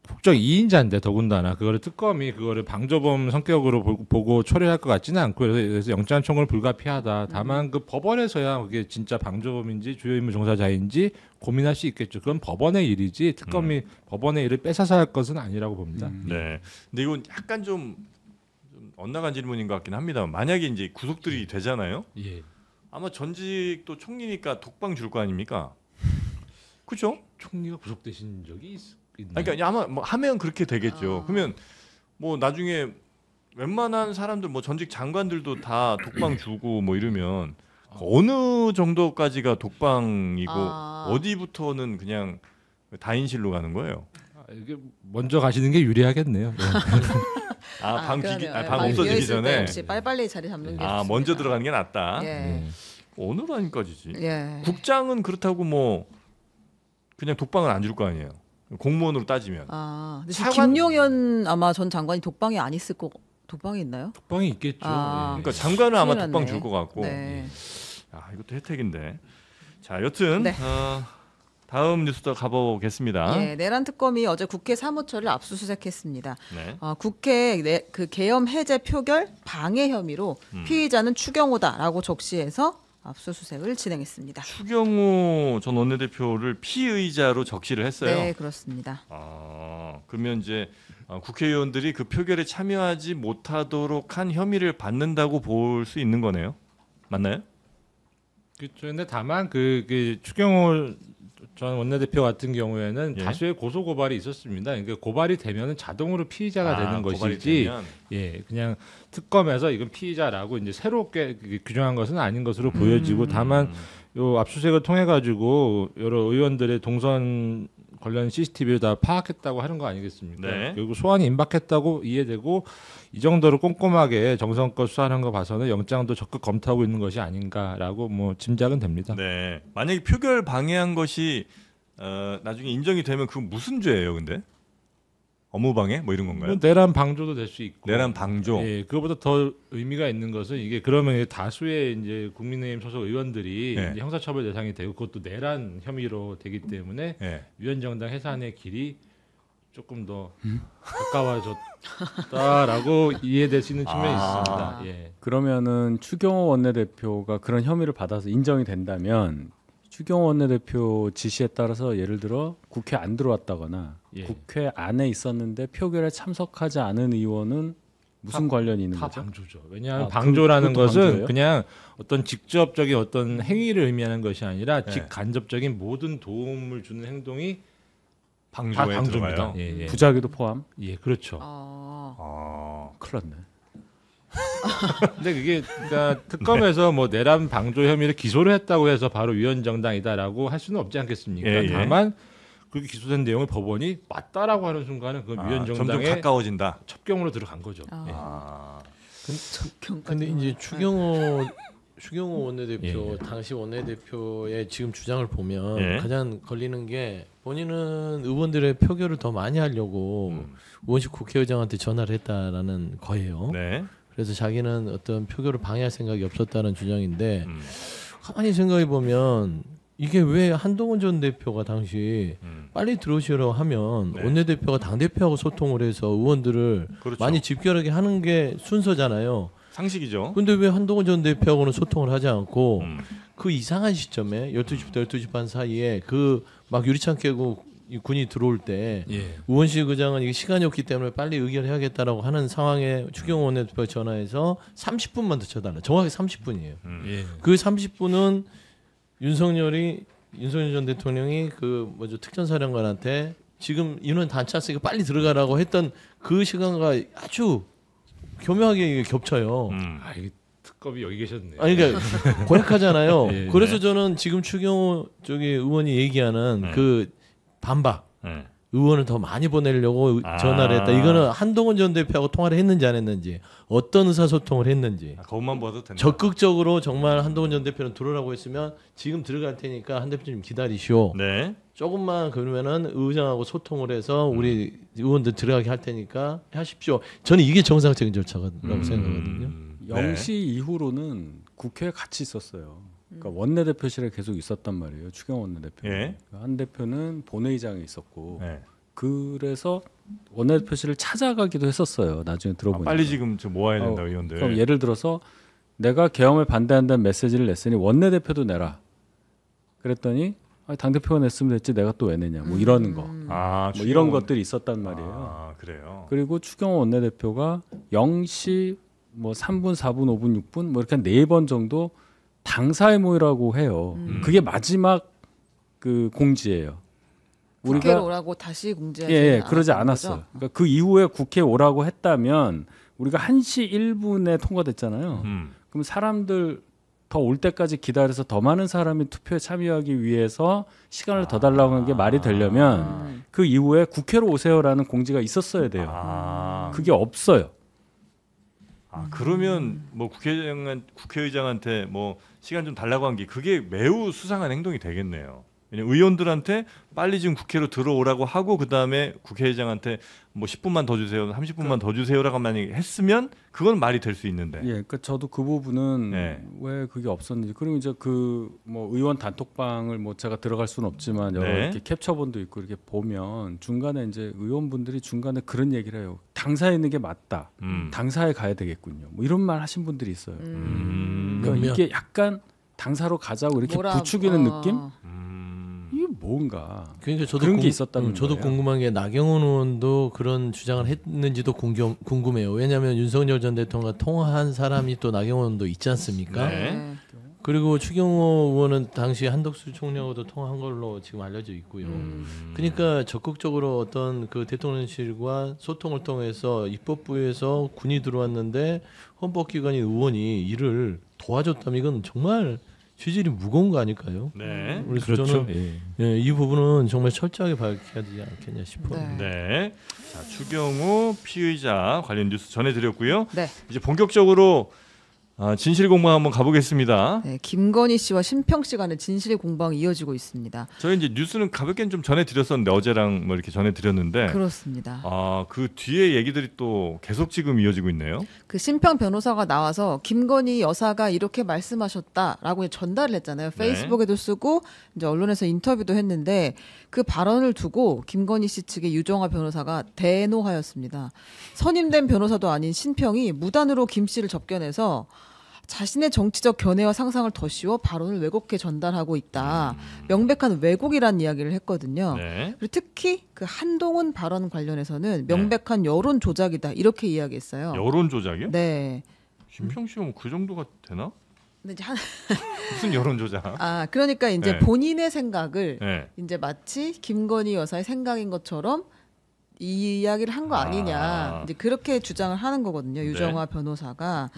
S1: 국적 2인자인데 더군다나 그거를 특검이 그거를 방조범 성격으로 보고 처리할 것 같지는 않고 그래서 영장 청구를 불가피하다. 다만 그 법원에서야 그게 진짜 방조범인지 주요 임무 종사자인지 고민할 수 있겠죠. 그건 법원의 일이지 특검이 법원의 일을 뺏어서 할 것은 아니라고 봅니다.
S2: 네. 근데 이건 약간 좀 엇나간 질문인 것 같긴 합니다. 만약에 이제 구속들이 되잖아요.
S1: 예.
S2: 아마 전직도 총리니까 독방 줄 거 아닙니까? 그렇죠?
S1: 총리가 구속되신 적이 있나요?
S2: 아니, 그러니까 아마 뭐 하면 그렇게 되겠죠. 그러면 뭐 나중에 웬만한 사람들 뭐 전직 장관들도 다 독방 주고 뭐 이러면 어느 정도까지가 독방이고 어디부터는 그냥 다인실로 가는 거예요?
S1: 이게 먼저 가시는 게 유리하겠네요. 네.
S2: 방
S5: 방
S2: 없어지기
S5: 비어있을 때
S2: 전에
S5: 역시 빨리빨리 자리 잡는 게 좋습니다.
S2: 먼저 들어가는 게 낫다.
S5: 예.
S2: 어느 라인까지지?
S5: 예.
S2: 국장은 그렇다고 뭐 그냥 독방은 안 줄 거 아니에요. 공무원으로 따지면.
S5: 근데 지금 김용현 아마 전 장관이 독방에 안 있을 거 독방에 있나요?
S1: 독방이 있겠죠.
S2: 그러니까 장관은 아마
S5: 큰일
S2: 독방
S5: 났네.
S2: 줄 것 같고.
S5: 네.
S2: 이것도 혜택인데. 자, 여튼
S5: 네.
S2: 다음 뉴스도 가보겠습니다.
S5: 예, 내란 특검이 어제 국회 사무처를 압수수색했습니다.
S2: 네.
S5: 국회 그 계엄 해제 표결 방해 혐의로 피의자는 추경호다라고 적시해서 압수수색을 진행했습니다.
S2: 추경호 전 원내대표를 피의자로 적시를 했어요.
S5: 네, 그렇습니다.
S2: 그러면 이제 국회의원들이 그 표결에 참여하지 못하도록 한 혐의를 받는다고 볼 수 있는 거네요. 맞나요?
S1: 그렇죠. 근데 다만 그 추경호 전 원내대표 같은 경우에는
S2: 예.
S1: 다수의 고소 고발이 있었습니다. 그러니까 고발이 되면은 자동으로 피의자가 되는
S2: 고발이
S1: 것이지,
S2: 되면.
S1: 예, 그냥 특검에서 이건 피의자라고 이제 새롭게 규정한 것은 아닌 것으로 보여지고, 다만 요 압수수색을 통해 가지고 여러 의원들의 동선 관련 CCTV를 다 파악했다고 하는 거 아니겠습니까?
S2: 네.
S1: 그리고 소환이 임박했다고 이해되고 이 정도로 꼼꼼하게 정성껏 수사하는 거 봐서는 영장도 적극 검토하고 있는 것이 아닌가라고 뭐 짐작은 됩니다.
S2: 네. 만약에 표결 방해한 것이 나중에 인정이 되면 그건 무슨 죄예요, 근데? 업무방해 뭐 이런 건가요?
S1: 뭐 내란 방조도 될 수 있고.
S2: 내란 방조.
S1: 예, 그거보다 더 의미가 있는 것은 이게 그러면 다수의 이제 국민의힘 소속 의원들이
S2: 예.
S1: 이제 형사처벌 대상이 되고 그것도 내란 혐의로 되기 때문에
S2: 예.
S1: 위헌정당 해산의 길이 조금 더 가까워졌다라고 이해될 수 있는 측면이 있습니다. 예.
S3: 그러면은 추경호 원내대표가 그런 혐의를 받아서 인정이 된다면 추경호 원내대표 지시에 따라서 예를 들어 국회 안 들어왔다거나
S1: 예.
S3: 국회 안에 있었는데 표결에 참석하지 않은 의원은 무슨 관련이 있는
S1: 다
S3: 거죠?
S1: 방조죠. 왜냐하면
S3: 아,
S1: 방조라는
S3: 그것도
S1: 것은
S3: 방조예요?
S1: 그냥 어떤 직접적인 어떤 행위를 의미하는 것이 아니라
S2: 네.
S1: 직간접적인 모든 도움을 주는 행동이 다
S2: 방조에
S1: 방조입니다.
S2: 들어가요.
S1: 예, 예.
S3: 부작위도 포함?
S1: 예, 그렇죠.
S3: 큰일 났네.
S1: 근데 그게 그러니까 특검에서 뭐 내란 방조 혐의를 기소를 했다고 해서 바로 위헌정당이다라고 할 수는 없지 않겠습니까?
S2: 예, 예.
S1: 다만 그렇게 기소된 내용을 법원이 맞다라고 하는 순간은 그건
S2: 점점
S1: 위헌정당의
S2: 가까워진다.
S1: 첩경으로 들어간 거죠. 예.
S4: 근데 이제 추경호 추경호 원내대표 당시 원내대표의 지금 주장을 보면
S2: 예.
S4: 가장 걸리는 게 본인은 의원들의 표결을 더 많이 하려고 의원식 국회의장한테 전화를 했다라는 거예요.
S2: 네.
S4: 그래서 자기는 어떤 표결을 방해할 생각이 없었다는 주장인데 가만히 생각해 보면 이게 왜 한동훈 전 대표가 당시 빨리 들어오시라고 하면
S2: 네.
S4: 원내대표가 당대표하고 소통을 해서 의원들을
S2: 그렇죠.
S4: 많이 집결하게 하는 게 순서잖아요.
S2: 상식이죠.
S4: 근데 왜 한동훈 전 대표하고는 소통을 하지 않고
S2: 음.
S4: 그 이상한 시점에 12시부터 12시 반 사이에 그 막 유리창 깨고 이 군이 들어올 때
S1: 예.
S4: 우원식 의장은 이게 시간이 없기 때문에 빨리 의결해야겠다라고 하는 상황에 추경호 원내대표가 전화해서 30분만 더 쳐달라. 정확히 30분이에요.
S1: 예.
S4: 그 30분은 윤석열 전 대통령이 그 뭐죠 특전사령관한테 지금 인원 다 찼으니까 빨리 들어가라고 했던 그 시간과 아주 교묘하게 이게 겹쳐요.
S1: 아, 이게 특검이 여기 계셨네.
S4: 아니 그러니까 고약하잖아요.
S1: 예,
S4: 그래서
S2: 네.
S4: 저는 지금 추경호 저기 의원이 얘기하는
S2: 네.
S4: 그 반박
S2: 네.
S4: 의원을 더 많이 보내려고
S2: 아.
S4: 전화를 했다. 이거는 한동훈 전 대표하고 통화를 했는지 안 했는지 어떤 의사소통을 했는지
S2: 그것만 봐도 된다.
S4: 적극적으로 정말 한동훈 전 대표는 들어오라고 했으면 지금 들어갈 테니까 한 대표님 기다리시오.
S2: 네.
S4: 조금만 그러면은 의장하고 소통을 해서 우리 의원들 들어가게 할 테니까 하십시오. 저는 이게 정상적인 절차라고 생각하거든요.
S3: 0시 이후로는 국회에 같이 있었어요. 그러니까 원내대표실에 계속 있었단 말이에요. 추경호 원내대표.
S2: 예.
S3: 한 대표는 본회의장에 있었고
S2: 네.
S3: 그래서 원내대표실을 찾아가기도 했었어요. 나중에 들어보니까.
S2: 빨리 지금 저 모아야 된다 의원들.
S3: 그럼 예를 들어서 내가 계엄을 반대한다는 메시지를 냈으니 원내대표도 내라. 그랬더니 당대표가 냈으면 됐지 내가 또 왜 내냐. 뭐 이러는 거.
S2: 아,
S3: 뭐 이런 것들이 있었단 말이에요.
S2: 아, 그래요.
S3: 그리고 추경호 원내대표가 0시 뭐 3분, 4분, 5분, 6분 뭐 이렇게 한 4번 정도 당사의 모이라고 해요. 그게 마지막 그 공지예요.
S5: 국회로 오라고 다시 공지하지
S3: 예, 그러지
S5: 않았던
S3: 않았어요.
S5: 거죠?
S3: 그러니까 그 이후에 국회에 오라고 했다면 우리가 1시 1분에 통과됐잖아요. 그럼 사람들 더 올 때까지 기다려서 더 많은 사람이 투표에 참여하기 위해서 시간을 더 달라고 한 게 말이 되려면 그 이후에 국회로 오세요라는 공지가 있었어야 돼요.
S2: 아,
S3: 그게 없어요.
S2: 그러면 뭐 국회의장한테 뭐 시간 좀 달라고 한 게 그게 매우 수상한 행동이 되겠네요. 왜냐면 의원들한테 빨리 지금 국회로 들어오라고 하고 그 다음에 국회의장한테 뭐 10분만 더 주세요, 30분만 더 주세요라고 만약에 했으면 그건 말이 될 수 있는데.
S3: 예, 그러니까 저도 그 부분은
S2: 네.
S3: 왜 그게 없었는지 그리고 이제 그 뭐 의원 단톡방을 뭐 제가 들어갈 수는 없지만 여러
S2: 네.
S3: 이렇게 캡처본도 있고 이렇게 보면 중간에 이제 의원분들이 중간에 그런 얘기를 해요. 당사에 있는 게 맞다. 당사에 가야 되겠군요. 뭐 이런 말 하신 분들이 있어요. 그러니까
S4: 몇몇.
S3: 이게 약간 당사로 가자고 이렇게
S5: 뭐라-
S3: 부추기는
S5: 어.
S3: 느낌? 이게 뭔가?
S4: 그러니까 저도
S3: 그런 게 있었다는
S4: 저도
S3: 거예요.
S4: 궁금한 게 나경원 의원도 그런 주장을 했는지도 궁금해요. 왜냐하면 윤석열 전 대통령과 통화한 사람이 또 나경원 의원도 있지 않습니까?
S2: 네.
S4: 그리고 추경호 의원은 당시 한덕수 총리하고도 통화한 걸로 지금 알려져 있고요. 그러니까 적극적으로 어떤 그 대통령실과 소통을 통해서 입법부에서 군이 들어왔는데 헌법기관인 의원이 이를 도와줬다면 이건 정말 취질이 무거운 거 아닐까요?
S2: 네.
S4: 그래서
S1: 그렇죠.
S4: 저는 이 부분은 정말 철저하게 밝혀야 되지 않겠냐 싶어요.
S5: 네.
S2: 네. 자, 추경호 피의자 관련 뉴스 전해드렸고요.
S5: 네.
S2: 이제 본격적으로 진실 공방 한번 가보겠습니다.
S5: 네, 김건희 씨와 신평 씨 간의 진실 공방이 이어지고 있습니다.
S2: 저희 이제 뉴스는 가볍게 좀 전해드렸었는데 어제랑 뭐 이렇게 전해드렸는데
S5: 그렇습니다.
S2: 그 뒤에 얘기들이 또 계속 지금 이어지고 있네요.
S5: 그 신평 변호사가 나와서 김건희 여사가 이렇게 말씀하셨다라고 전달을 했잖아요. 페이스북에도 쓰고 이제 언론에서 인터뷰도 했는데 그 발언을 두고 김건희 씨 측의 유정화 변호사가 대노하였습니다. 선임된 변호사도 아닌 신평이 무단으로 김 씨를 접견해서 자신의 정치적 견해와 상상을 더 씌워 발언을 왜곡해 전달하고 있다. 명백한 왜곡이라는 이야기를 했거든요.
S2: 네.
S5: 그리고 특히 그 한동훈 발언 관련해서는 명백한 여론 조작이다 이렇게 이야기했어요.
S2: 여론 조작이요?
S5: 네.
S2: 심평 씨가 뭐 그 정도가 되나?
S5: 근데 이제
S2: 무슨 여론 조작?
S5: 그러니까 이제
S2: 네.
S5: 본인의 생각을
S2: 네.
S5: 이제 마치 김건희 여사의 생각인 것처럼 이 이야기를 한 거 아니냐. 이제 그렇게 주장을 하는 거거든요. 유정화 변호사가.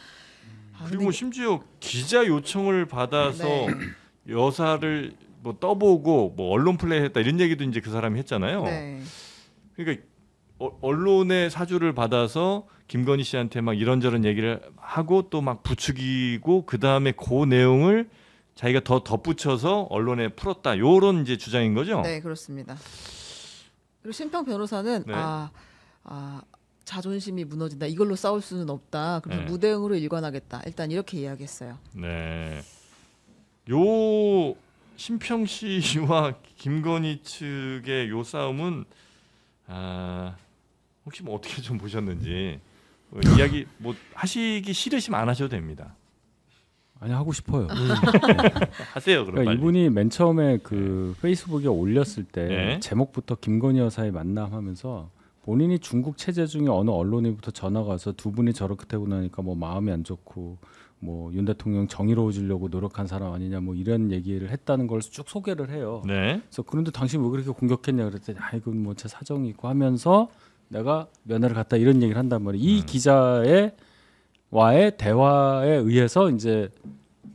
S2: 그리고 뭐 심지어 기자 요청을 받아서
S5: 네.
S2: 여사를 뭐 떠보고 뭐 언론 플레이했다 이런 얘기도 이제 그 사람이 했잖아요.
S5: 네.
S2: 그러니까 언론의 사주를 받아서 김건희 씨한테 막 이런저런 얘기를 하고 또 막 부추기고 그 다음에 그 내용을 자기가 더 덧붙여서 언론에 풀었다. 요런 이제 주장인 거죠.
S5: 네, 그렇습니다. 그리고 신평 변호사는
S2: 네.
S5: 자존심이 무너진다. 이걸로 싸울 수는 없다. 그래서
S2: 네.
S5: 무대응으로 일관하겠다. 일단 이렇게 이야기했어요.
S2: 네. 요 신평 씨와 김건희 측의 요 싸움은 혹시 뭐 어떻게 좀 보셨는지 이야기 뭐 하시기 싫으시면 안 하셔도 됩니다.
S3: 아니 하고 싶어요.
S2: 하세요 그럼
S3: 그러니까
S2: 빨리.
S3: 이분이 맨 처음에 그 페이스북에 올렸을 때
S2: 네.
S3: 제목부터 김건희 여사의 만남하면서 본인이 중국 체제 중에 어느 언론인부터 전화가 와서 두 분이 저렇게 되고 나니까 뭐 마음이 안 좋고 뭐 윤 대통령 정의로워지려고 노력한 사람 아니냐 뭐 이런 얘기를 했다는 걸 쭉 소개를 해요.
S2: 네.
S3: 그래서 그런데 당신 왜 그렇게 공격했냐 그랬더니 이건 뭐 제 사정이 있고 하면서 내가 면회를 갔다 이런 얘기를 한단 말이에요. 이 기자의 와의 대화에 의해서 이제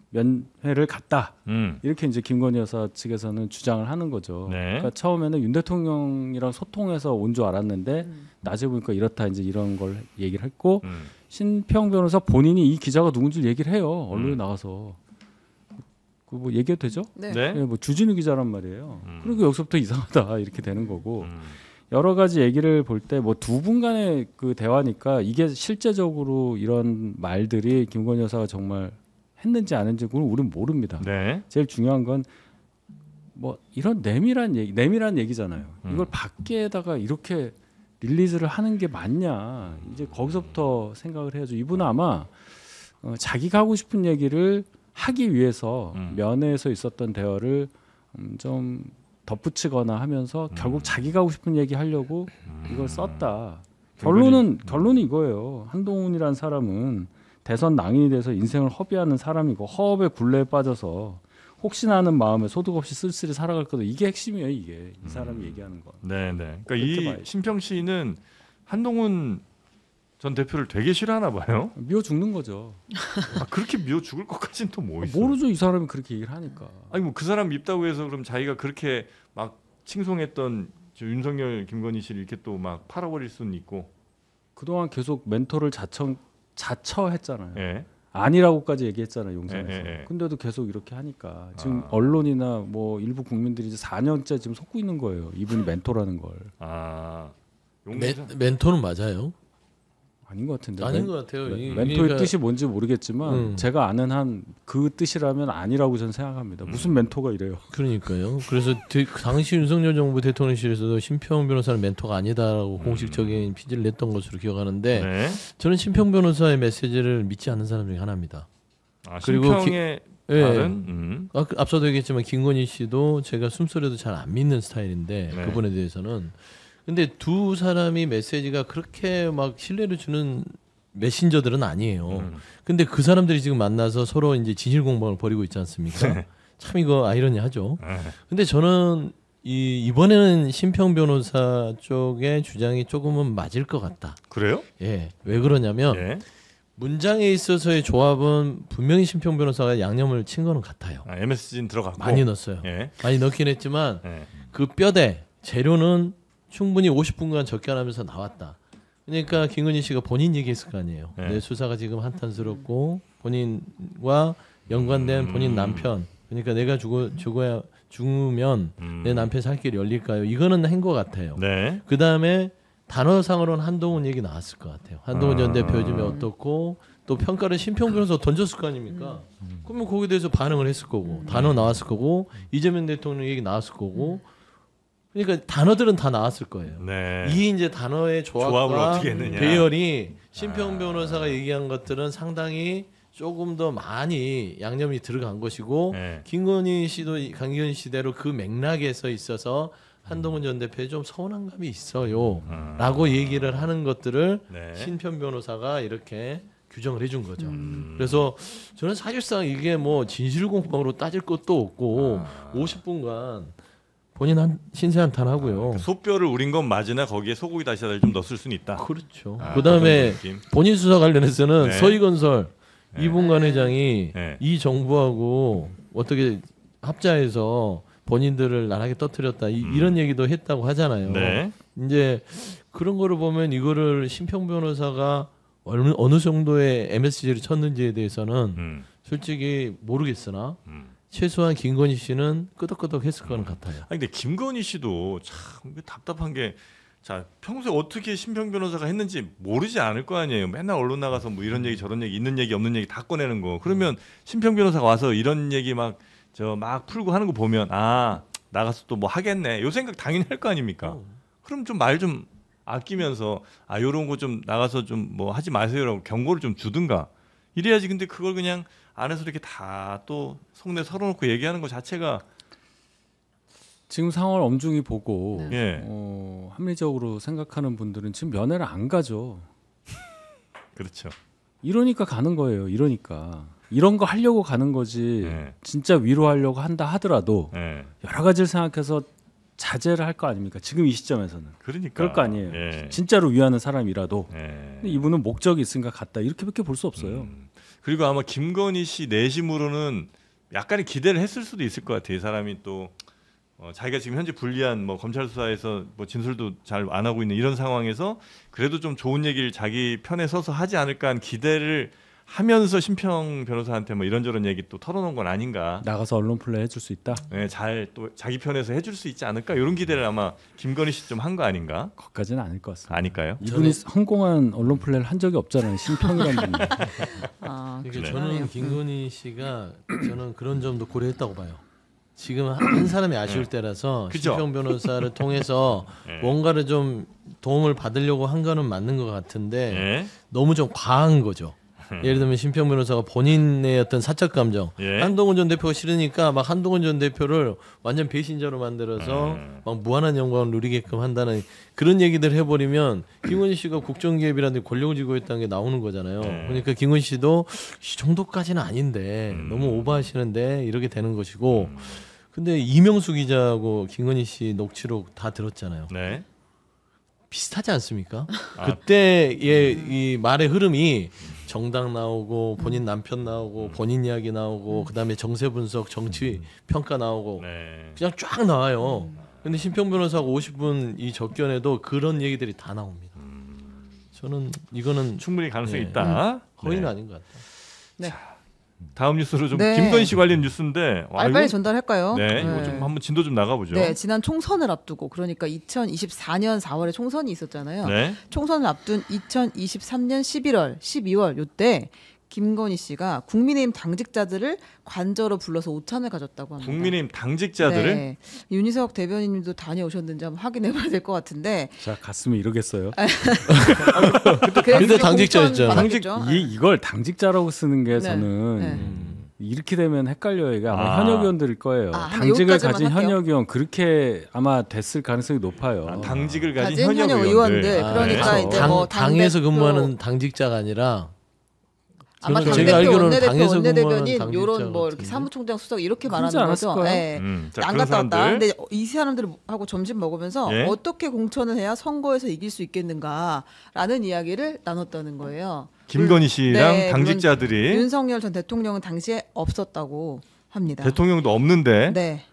S3: 면회를 갔다. 이렇게 이제 김건희 여사 측에서는 주장을 하는 거죠.
S2: 네.
S3: 그러니까 처음에는 윤 대통령이랑 소통해서 온 줄 알았는데 낮에 보니까 이렇다 이제 이런 걸 얘기를 했고 신평 변호사 본인이 이 기자가 누군지 얘기를 해요. 언론에 나가서 그 뭐 얘기해도 되죠?
S5: 네.
S2: 네.
S3: 예, 뭐 주진우 기자란 말이에요. 그리고 여기서부터 이상하다 이렇게 되는 거고 여러 가지 얘기를 볼 때 뭐 두 분 간의 그 대화니까 이게 실제적으로 이런 말들이 김건희 여사가 정말 했는지 안 했는지 그건 우리는 모릅니다.
S2: 네.
S3: 제일 중요한 건 뭐 이런 내밀한 얘기잖아요. 이걸 밖에다가 이렇게 릴리즈를 하는 게 맞냐 이제 거기서부터 생각을 해야죠. 이분은 아마 자기가 하고 싶은 얘기를 하기 위해서 면회에서 있었던 대화를 좀 덧붙이거나 하면서 결국 자기가 하고 싶은 얘기 하려고 이걸 썼다. 결론이 이거예요. 한동훈이라는 사람은 대선 낭인이 돼서 인생을 허비하는 사람이고 허업의 굴레에 빠져서 혹시나 하는 마음에 소득 없이 쓸쓸히 살아갈 거다. 이게 핵심이에요. 이게 이 사람이 얘기하는 거.
S2: 네, 네. 그러니까
S3: 그렇게
S2: 이
S3: 봐야죠.
S2: 신평 씨는 한동훈 전 대표를 되게 싫어하나 봐요.
S3: 미워 죽는 거죠.
S2: 그렇게 미워 죽을 것까지는 또 뭐 있어?
S3: 모르죠. 이 사람이 그렇게 얘기를 하니까.
S2: 아니 뭐 그 사람 밉다고 해서 그럼 자기가 그렇게 막 칭송했던 저 윤석열, 김건희 씨를 이렇게 또 막 팔아버릴 수는 있고.
S3: 그동안 계속 멘토를 자처했잖아요.
S2: 예.
S3: 아니라고까지 얘기했잖아요. 용산에서.
S2: 예.
S3: 근데도 계속 이렇게 하니까 지금 언론이나 뭐 일부 국민들이 이제 4년째 지금 속고 있는 거예요. 이분이 멘토라는 걸.
S4: 멘토는 맞아요?
S3: 아닌 것 같은데.
S4: 아닌 것 같아요.
S3: 멘토의
S4: 그러니까
S3: 뜻이 뭔지 모르겠지만 제가 아는 한 그 뜻이라면 아니라고 저는 생각합니다. 무슨 멘토가 이래요.
S4: 그러니까요. 그래서 당시 윤석열 정부 대통령실에서도 신평 변호사는 멘토가 아니다라고 공식적인 피지를 냈던 것으로 기억하는데
S2: 네.
S4: 저는 신평 변호사의 메시지를 믿지 않는 사람 중에 하나입니다.
S2: 그리고 신평의
S4: 예.
S2: 말은
S4: 앞서도 얘기했지만 김건희 씨도 제가 숨소리도 잘 안 믿는 스타일인데
S2: 네.
S4: 그분에 대해서는 근데 두 사람이 메시지가 그렇게 막 신뢰를 주는 메신저들은 아니에요. 근데 그 사람들이 지금 만나서 서로 이제 진실 공방을 벌이고 있지 않습니까?
S2: 네.
S4: 참 이거 아이러니하죠. 근데 저는 이번에는 신평 변호사 쪽의 주장이 조금은 맞을 것 같다.
S2: 그래요?
S4: 예, 왜 그러냐면
S2: 예.
S4: 문장에 있어서의 조합은 분명히 신평 변호사가 양념을 친 거는 같아요.
S2: MSG는 들어갔고
S4: 많이 넣었어요.
S2: 예.
S4: 많이 넣긴 했지만
S2: 예.
S4: 그 뼈대 재료는 충분히 50분간 적견하면서 나왔다. 그러니까 김건희 씨가 본인 얘기했을 거 아니에요.
S2: 네.
S4: 내 수사가 지금 한탄스럽고 본인과 연관된 본인 남편. 그러니까 내가 죽으면 내 남편 살 길이 열릴까요? 이거는 한 것 같아요.
S2: 네.
S4: 그 다음에 단어상으로는 한동훈 얘기 나왔을 것 같아요. 한동훈 전 대표 요즘에 어떻고 또 평가를 신평 변호사 던졌을 거 아닙니까? 그러면 거기에 대해서 반응을 했을 거고 단어 나왔을 거고 이재명 대통령 얘기 나왔을 거고 그러니까 단어들은 다 나왔을 거예요.
S2: 네.
S4: 이 이제 단어의
S2: 조합을
S4: 조합과
S2: 어떻게 했느냐.
S4: 배열이 신평 변호사가 얘기한 것들은 상당히 조금 더 많이 양념이 들어간 것이고
S2: 네.
S4: 김건희 씨도 강기현 씨대로 그 맥락에서 있어서 한동훈 전 대표에 좀 서운한 감이 있어요라고 얘기를 하는 것들을
S2: 네.
S4: 신평 변호사가 이렇게 규정을 해준 거죠. 그래서 저는 사실상 이게 뭐 진실공방으로 따질 것도 없고 50분간 본인 신세 한탄하고요.
S2: 소뼈를 우린 건 맞으나 거기에 소고기 다시다를 좀 넣었을 수는 있다.
S4: 그렇죠.
S2: 그
S4: 그다음에
S2: 정도 느낌.
S4: 본인 수사 관련해서는
S2: 네.
S4: 서희건설 이분관 회장이
S2: 네.
S4: 이 정부하고 어떻게 합자해서 본인들을 나락에 떠뜨렸다 이런 얘기도 했다고 하잖아요.
S2: 네.
S4: 이제 그런 거를 보면 이거를 신평 변호사가 어느 정도의 MSG를 쳤는지에 대해서는 솔직히 모르겠으나 최소한 김건희 씨는 끄덕끄덕했을 거는 같아요.
S2: 아니 근데 김건희 씨도 참 답답한 게 자 평소에 어떻게 심평 변호사가 했는지 모르지 않을 거 아니에요. 맨날 언론 나가서 뭐 이런 얘기 저런 얘기 있는 얘기 없는 얘기 다 꺼내는 거. 그러면 심평 변호사가 와서 이런 얘기 막 풀고 하는 거 보면 아 나가서 또 뭐 하겠네. 요 생각 당연히 할 거 아닙니까? 그럼 좀 말 좀 아끼면서 아 요런 거 좀 나가서 좀 뭐 하지 마세요라고 경고를 좀 주든가. 이래야지. 근데 그걸 그냥 안에서 이렇게 다 또 속내 털어놓고 얘기하는 거 자체가
S3: 지금 상황을 엄중히 보고
S2: 예.
S3: 합리적으로 생각하는 분들은 지금 면회를 안 가죠.
S2: 그렇죠.
S3: 이러니까 가는 거예요. 이러니까 이런 거 하려고 가는 거지.
S2: 예.
S3: 진짜 위로하려고 한다 하더라도
S2: 예.
S3: 여러 가지를 생각해서 자제를 할 거 아닙니까? 지금 이 시점에서는
S2: 그러니까
S3: 그럴 거 아니에요.
S2: 예.
S3: 진짜로 위하는 사람이라도
S2: 예.
S3: 근데 이분은 목적이 있으니까 갔다 이렇게밖에 볼 수 없어요.
S2: 그리고 아마 김건희 씨 내심으로는 약간의 기대를 했을 수도 있을 것 같아요. 이 사람이 또 자기가 지금 현재 불리한 뭐 검찰 수사에서 뭐 진술도 잘 안 하고 있는 이런 상황에서 그래도 좀 좋은 얘기를 자기 편에 서서 하지 않을까 하는 기대를 하면서 심평 변호사한테 뭐 이런저런 얘기 또 털어놓은 건 아닌가.
S3: 나가서 언론 플레이 해줄 수 있다.
S2: 네, 잘 또 자기 편에서 해줄 수 있지 않을까 이런 기대를 아마 김건희 씨 좀 한 거 아닌가?
S3: 거기까지는 아닐 것 같습니다.
S2: 아닐까요?
S3: 이분이 성공한 언론 플레이를 한 적이 없잖아요. 심평이라는 분이.
S5: 아,
S4: 그러니까
S2: 네.
S4: 저는 김건희 씨가 저는 그런 점도 고려했다고 봐요. 지금 한 사람이 아쉬울 때라서
S2: 그죠?
S4: 심평 변호사를 통해서
S2: 네.
S4: 뭔가를 좀 도움을 받으려고 한 거는 맞는 것 같은데
S2: 예.
S4: 너무 좀 과한 거죠. 예를 들면 심평 변호사가 본인의 어떤 사적 감정,
S2: 예.
S4: 한동훈 전 대표가 싫으니까 막 한동훈 전 대표를 완전 배신자로 만들어서 막 무한한 영광을 누리게끔 한다는 그런 얘기들 해버리면 김건희 씨가 국정기획이라든지 권력을 쥐고 있다는 게 나오는 거잖아요. 그러니까 김건희 씨도 이 정도까지는 아닌데 너무 오버하시는데 이렇게 되는 것이고. 근데 이명수 기자하고 김건희 씨 녹취록 다 들었잖아요.
S2: 네.
S4: 비슷하지 않습니까? 그때의 이 말의 흐름이 정당 나오고 본인 남편 나오고 본인 이야기 나오고 그다음에 정세 분석 정치 평가 나오고
S2: 네.
S4: 그냥 쫙 나와요. 근데 심평 변호사가 50분 이 접견에도 그런 얘기들이 다 나옵니다. 저는 이거는
S2: 충분히 가능성이
S4: 네.
S2: 있다.
S4: 허위는
S2: 네.
S4: 아닌 것 같아요.
S5: 네.
S2: 다음 뉴스로 좀
S5: 네.
S2: 김건희 씨 관련 뉴스인데
S5: 빨리 전달할까요?
S2: 네, 이거 좀 한번 진도 좀 나가보죠.
S5: 네, 지난 총선을 앞두고 그러니까 2024년 4월에 총선이 있었잖아요.
S2: 네.
S5: 총선을 앞둔 2023년 11월, 12월 요때 김건희 씨가 국민의힘 당직자들을 관저로 불러서 오찬을 가졌다고 합니다.
S2: 국민의힘 당직자들을
S5: 네. 윤희석 대변인님도 다녀오셨는지 한번 확인해봐야 될 것 같은데.
S3: 자 갔으면 이러겠어요.
S4: 그때 당직자였죠.
S3: 이걸 당직자라고 쓰는 게
S5: 네.
S3: 저는
S5: 네.
S3: 이렇게 되면 헷갈려요. 이게 아마
S2: 아.
S3: 현역 의원들일 거예요.
S5: 아,
S3: 당직을
S5: 여기까지만
S3: 가진
S5: 할게요.
S3: 현역 의원 그렇게 아마 됐을 가능성이 높아요.
S2: 당직을 가진
S5: 가진 현역 의원들.
S4: 아,
S5: 그러니까
S3: 네.
S5: 이제 뭐
S4: 당에서
S5: 당대표,
S4: 근무하는 당직자가 아니라
S5: 아마
S4: 저는
S5: 당대표,
S4: 제가 알기로는
S5: 원내대표,
S4: 당에서
S5: 원내대변인
S4: 근무하는
S5: 이런 뭐 이렇게
S4: 당직자
S5: 사무총장 수석 이렇게
S3: 그러지
S5: 말하는
S3: 않았을
S5: 거죠.
S3: 거예요.
S5: 네.
S2: 자,
S5: 안
S2: 그런
S5: 갔다 왔다.
S2: 사람들.
S5: 근데 이 사람들하고 점심 먹으면서
S2: 예?
S5: 어떻게 공천을 해야 선거에서 이길 수 있겠는가라는 이야기를 나눴다는 거예요.
S2: 김건희 씨랑
S5: 네,
S2: 당직자들이
S5: 윤석열 전 대통령은 당시에 없었다고 합니다.
S2: 대통령도 없는데
S5: 네.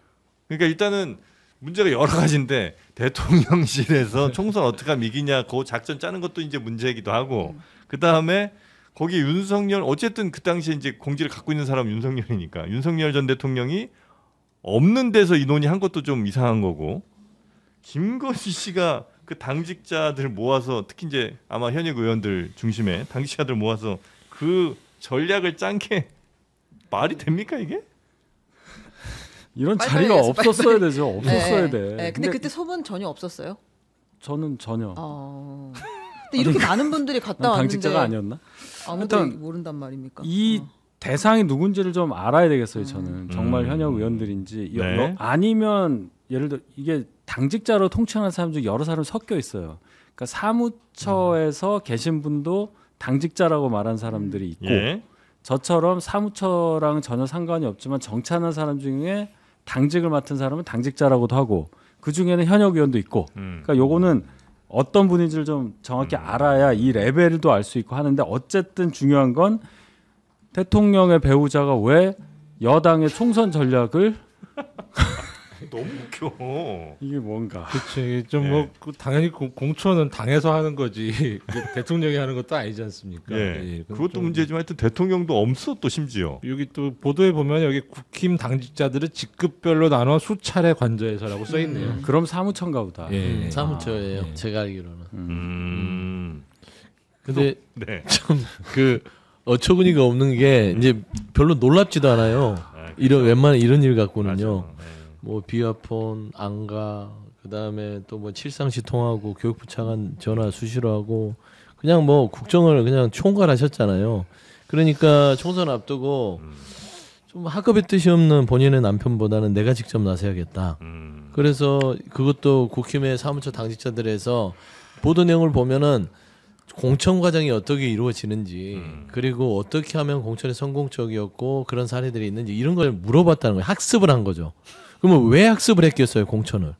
S2: 그러니까 일단은 문제가 여러 가지인데 대통령실에서 총선 어떻게 하면 이기냐 그 작전 짜는 것도 이제 문제이기도 하고 그 다음에 거기 윤석열 어쨌든 그 당시에 이제 공지를 갖고 있는 사람은 윤석열이니까 윤석열 전 대통령이 없는 데서 이 논의한 것도 좀 이상한 거고 김건희 씨가 그 당직자들 모아서 특히 이제 아마 현역 의원들 중심에 당직자들 모아서 그 전략을 짠 게 말이 됩니까 이게?
S3: 이런
S5: 빨리
S3: 자리가
S5: 해야지,
S3: 없었어야 되죠. 없었어야
S5: 네.
S3: 돼.
S5: 네. 근데 그때 소문 전혀 없었어요.
S3: 저는 전혀.
S5: 근데 이렇게 많은 분들이 갔다 왔는데
S3: 당직자가 아니었나?
S5: 아무도
S3: 하여튼
S5: 모른단 말입니까?
S3: 이 대상이 누군지를 좀 알아야 되겠어요. 저는 정말 현역 의원들인지
S2: 네.
S3: 아니면 예를 들어 이게 당직자로 통칭하는 사람 중에 여러 사람 섞여 있어요. 그러니까 사무처에서 계신 분도 당직자라고 말한 사람들이 있고
S2: 예.
S3: 저처럼 사무처랑 전혀 상관이 없지만 정치하는 사람 중에 당직을 맡은 사람은 당직자라고도 하고 그 중에는 현역 의원도 있고 그러니까 요거는 어떤 분인지를 좀 정확히 알아야 이 레벨도 알 수 있고 하는데 어쨌든 중요한 건 대통령의 배우자가 왜 여당의 총선 전략을
S2: 너무 웃겨.
S3: 이게 뭔가.
S1: 그렇죠. 좀뭐 당연히 공천은 당에서 하는 거지 대통령이 하는 것도 아니지 않습니까?
S2: 예.
S1: 그건
S2: 그것도
S1: 좀-
S2: 문제지만 하여튼 대통령도 없어 또 심지어.
S1: 여기 또 보도에 보면 여기 국힘 당직자들을 직급별로 나눠 수차례 관저에서라고 써 있네요.
S3: 그럼 사무처인가 보다.
S1: 예.
S4: 사무처예요.
S1: 예.
S4: 제가 알기로는. 근데
S2: 네.
S4: 참 그 어처구니가 없는 게 이제 별로 놀랍지도 않아요. 이런 웬만한 이런 일 갖고는요.
S2: 맞아. 네.
S4: 뭐 비아폰, 안가, 그다음에 또 뭐 칠상시 통하고 교육부 차관 전화 수시로 하고 그냥 뭐 국정을 그냥 총괄하셨잖아요. 그러니까 총선 앞두고 좀 학급의 뜻이 없는 본인의 남편보다는 내가 직접 나서야겠다. 그래서 그것도 국힘의 사무처 당직자들에서 보도 내용을 보면은 공천 과정이 어떻게 이루어지는지 그리고 어떻게 하면 공천이 성공적이었고 그런 사례들이 있는지 이런 걸 물어봤다는 거예요. 학습을 한 거죠. 그러면 왜 학습을 했겠어요, 공천을?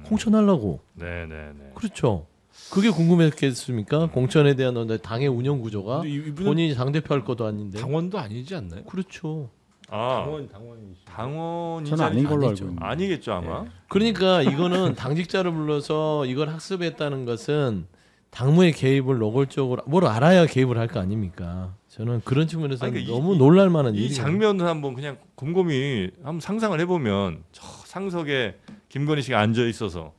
S4: 공천하려고.
S2: 네네네.
S4: 그렇죠. 그게 궁금했겠습니까? 공천에 대한 당의 운영 구조가
S1: 근데 이분은
S4: 본인이 당대표 할 것도 아닌데.
S1: 당원도 아니지 않나요?
S4: 그렇죠.
S2: 아
S1: 당원이시.
S2: 당원이
S3: 저는 아닌 걸로 알고 있는데.
S2: 아니겠죠 아마.
S4: 그러니까 이거는 당직자를 불러서 이걸 학습했다는 것은 당무의 개입을 노골적으로 뭘 알아야 개입을 할 거 아닙니까? 저는 그런 측면에서
S2: 아니, 그러니까
S4: 너무 놀랄 만한
S2: 이
S4: 일이에요.
S2: 장면을 한번 그냥 곰곰이 한번 상상을 해보면 저 상석에 김건희 씨가 앉아 있어서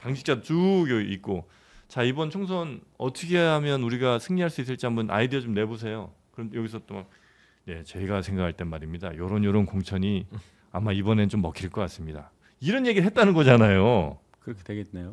S2: 당직자 쭉 있고 자 이번 총선 어떻게 하면 우리가 승리할 수 있을지 한번 아이디어 좀 내보세요. 그럼 여기서 또 막 네, 저희가 생각할 땐 말입니다. 요런 공천이 아마 이번엔 좀 먹힐 것 같습니다. 이런 얘기를 했다는 거잖아요.
S3: 그렇게 되겠네요.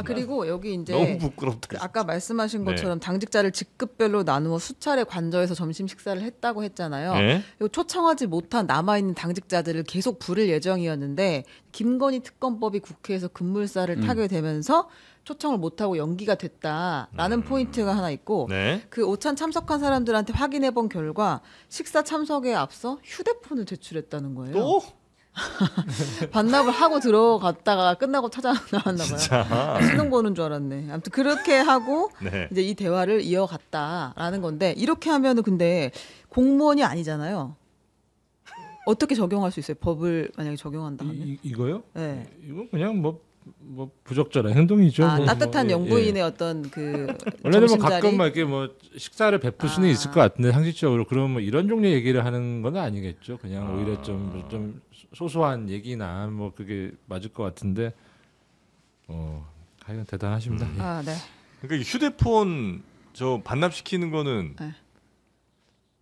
S5: 그리고 여기 이제
S2: 너무 부끄럽다.
S5: 그 아까 말씀하신
S2: 네.
S5: 것처럼 당직자를 직급별로 나누어 수차례 관저에서 점심 식사를 했다고 했잖아요.
S2: 네?
S5: 그리고 초청하지 못한 남아있는 당직자들을 계속 부를 예정이었는데 김건희 특검법이 국회에서 급물살을 타게 되면서 초청을 못하고 연기가 됐다라는 포인트가 하나 있고
S2: 네.
S5: 그 오찬 참석한 사람들한테 확인해 본 결과 식사 참석에 앞서 휴대폰을 제출했다는 거예요.
S2: 또?
S5: 반납을 하고 들어갔다가 끝나고 찾아 나왔나 봐요.
S2: 자.
S5: 신동 보는 줄 알았네. 아무튼 그렇게 하고
S2: 네.
S5: 이제 이 대화를 이어갔다라는 건데 이렇게 하면은 근데 공무원이 아니잖아요. 어떻게 적용할 수 있어요? 법을 만약에 적용한다 하면?
S1: 이거요?
S5: 네.
S1: 이건 그냥 뭐 부적절한 행동이죠.
S5: 아,
S1: 뭐,
S5: 따뜻한
S1: 뭐,
S5: 영부인의 어떤 그
S1: 원래는 뭐
S5: 점심자리?
S1: 가끔 막 이렇게 뭐 식사를 베풀 수는 있을 것 같은데 상식적으로 그러면 뭐 이런 종류 얘기를 하는 건 아니겠죠. 그냥 오히려 좀 소소한 얘기나 뭐 그게 맞을 것 같은데 하여간 대단하십니다. 예.
S5: 아, 네.
S2: 그러니까 이 휴대폰 저 반납시키는 거는
S5: 네.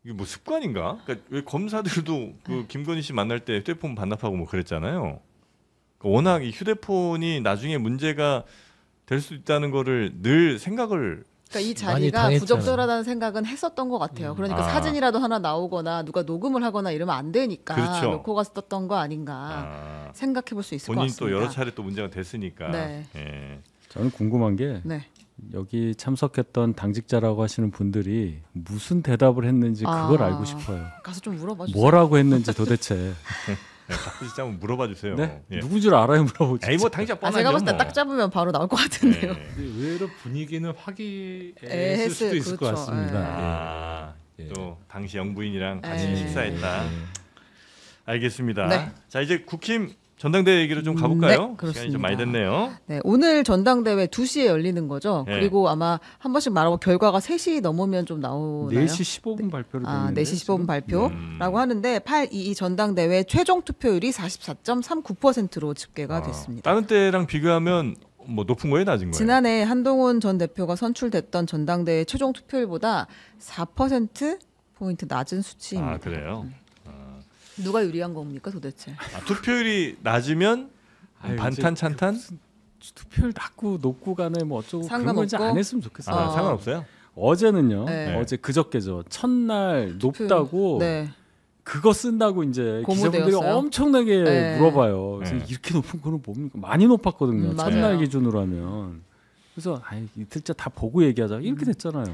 S2: 이게 뭐 습관인가? 그러니까 왜 검사들도 그 김건희 씨 만날 때 휴대폰 반납하고 뭐 그랬잖아요. 그러니까 워낙 이 휴대폰이 나중에 문제가 될 수 있다는 거를 늘 생각을
S5: 그러니까 이
S4: 많이
S5: 자리가
S4: 당했잖아요.
S5: 부적절하다는 생각은 했었던 것 같아요. 그러니까 사진이라도 하나 나오거나 누가 녹음을 하거나 이러면 안 되니까
S2: 그렇죠.
S5: 놓고 갔었던 거 아닌가 생각해 볼 수 있을 것
S2: 본인
S5: 같습니다.
S2: 또 여러 차례 또 문제가 됐으니까.
S5: 네.
S2: 예.
S3: 저는 궁금한 게
S5: 네.
S3: 여기 참석했던 당직자라고 하시는 분들이 무슨 대답을 했는지 그걸
S5: 아.
S3: 알고 싶어요.
S5: 가서 좀 물어봐 주세요.
S3: 뭐라고 했는지 도대체.
S2: 진짜 한번 물어봐 주세요.
S3: 네?
S2: 예.
S3: 누군 줄 알아요 물어보지.
S2: 에이 뭐 당장
S5: 아,
S2: 뻔하죠.
S5: 제가 봤을 때
S2: 뭐.
S5: 딱 잡으면 바로 나올 것 같은데요.
S2: 예.
S1: 근데 의외로 분위기는
S5: 했을,
S1: 화기애애했을 수도 있을 것
S5: 그렇죠.
S1: 같습니다.
S2: 아,
S1: 예.
S2: 또 당시 영부인이랑 같이
S5: 예.
S2: 식사했다. 알겠습니다.
S5: 네.
S2: 자 이제 국힘 전당대회 얘기로 좀 가볼까요?
S5: 네,
S2: 시간이 좀 많이 됐네요.
S5: 네, 오늘 전당대회 2시에 열리는 거죠.
S2: 네.
S5: 그리고 아마 한 번씩 말하고 결과가 3시 넘으면 좀 나오나요?
S3: 4시 15분 발표를
S5: 아,
S3: 됐는데
S5: 4시 15분 발표라고 하는데 822 전당대회 최종 투표율이 44.39%로 집계가 됐습니다.
S2: 다른 때랑 비교하면 뭐 높은 거예요, 낮은 거예요?
S5: 지난해 한동훈 전 대표가 선출됐던 전당대회 최종 투표율보다 4% 포인트 낮은 수치입니다.
S2: 아 그래요?
S5: 누가 유리한 겁니까 도대체?
S2: 아, 투표율이 낮으면
S3: 아유,
S2: 반탄
S3: 이제
S2: 찬탄?
S3: 투표율 낮고 높고 간에 뭐 어쩌고 그런 거 이제
S5: 상관없고?
S3: 안 했으면 좋겠어요.
S2: 아, 상관없어요?
S3: 어제는요.
S5: 네.
S3: 어제 그저께죠. 첫날 높다고
S5: 네.
S3: 그거 쓴다고 이제
S5: 고무되었어요?
S3: 기자분들이 엄청나게
S5: 네.
S3: 물어봐요. 그래서
S2: 네.
S3: 이렇게 높은 거는 뭡니까? 많이 높았거든요.
S5: 맞아요.
S3: 첫날 기준으로 하면. 그래서 이틀째 다 보고 얘기하자 이렇게 됐잖아요.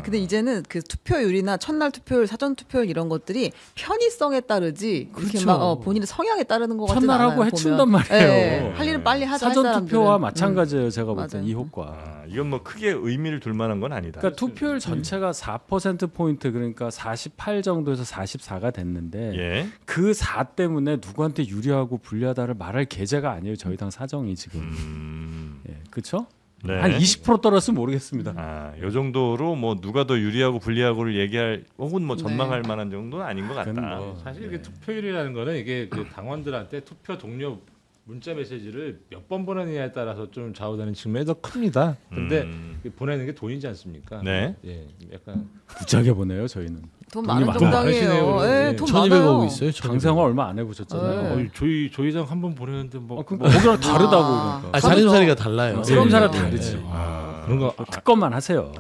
S5: 근데 이제는 그 투표율이나 첫날 투표율, 사전 투표율 이런 것들이 편의성에 따르지 그렇게
S3: 그렇죠.
S5: 막 본인의 성향에 따르는 것 같지는 않아요.
S3: 첫날하고 해춘단 말이에요.
S5: 네, 할 일은 빨리 하자.
S3: 사전
S5: 할 사람들은.
S3: 투표와 마찬가지예요. 제가 볼 때
S5: 맞아요.
S3: 이 효과.
S2: 이건 뭐 크게 의미를 둘 만한 건 아니다.
S3: 그러니까 투표율 전체가 4% 포인트 그러니까 48 정도에서 44가 됐는데
S2: 예.
S3: 그 4 때문에 누구한테 유리하고 불리하다를 말할 계제가 아니에요. 저희 당 사정이 지금. 예, 그렇죠?
S2: 네.
S3: 한 20% 떨어졌으면 모르겠습니다.
S2: 요 정도로 뭐 누가 더 유리하고 불리하고를 얘기할 혹은 뭐 전망할
S5: 네.
S2: 만한 정도는 아닌 것 같다.
S3: 그건 뭐.
S1: 사실 이게 투표율이라는 거는 이게 그 당원들한테 투표 동료 문자 메시지를 몇 번 보내느냐에 따라서 좀 좌우되는 측면이 더 큽니다. 근데 보내는 게 돈이지 않습니까?
S2: 네.
S1: 예, 약간
S3: 부자게 보내요. 저희는.
S5: 돈
S3: 돈이
S5: 많은
S3: 많아요.
S5: 정당이에요.
S1: 많으시네요,
S5: 예,
S1: 예.
S5: 돈
S4: 1200억
S5: 많아요.
S4: 있어요.
S3: 당생활 얼마 안 해보셨잖아요.
S5: 네.
S1: 저희 당 한 번 보내는데 뭐,
S3: 그러니까 거기랑 다르다고 그러니까.
S4: 아, 자린사리가 달라요.
S3: 사람사람
S5: 네.
S3: 다르지.
S1: 그런 거
S3: 특검만 하세요.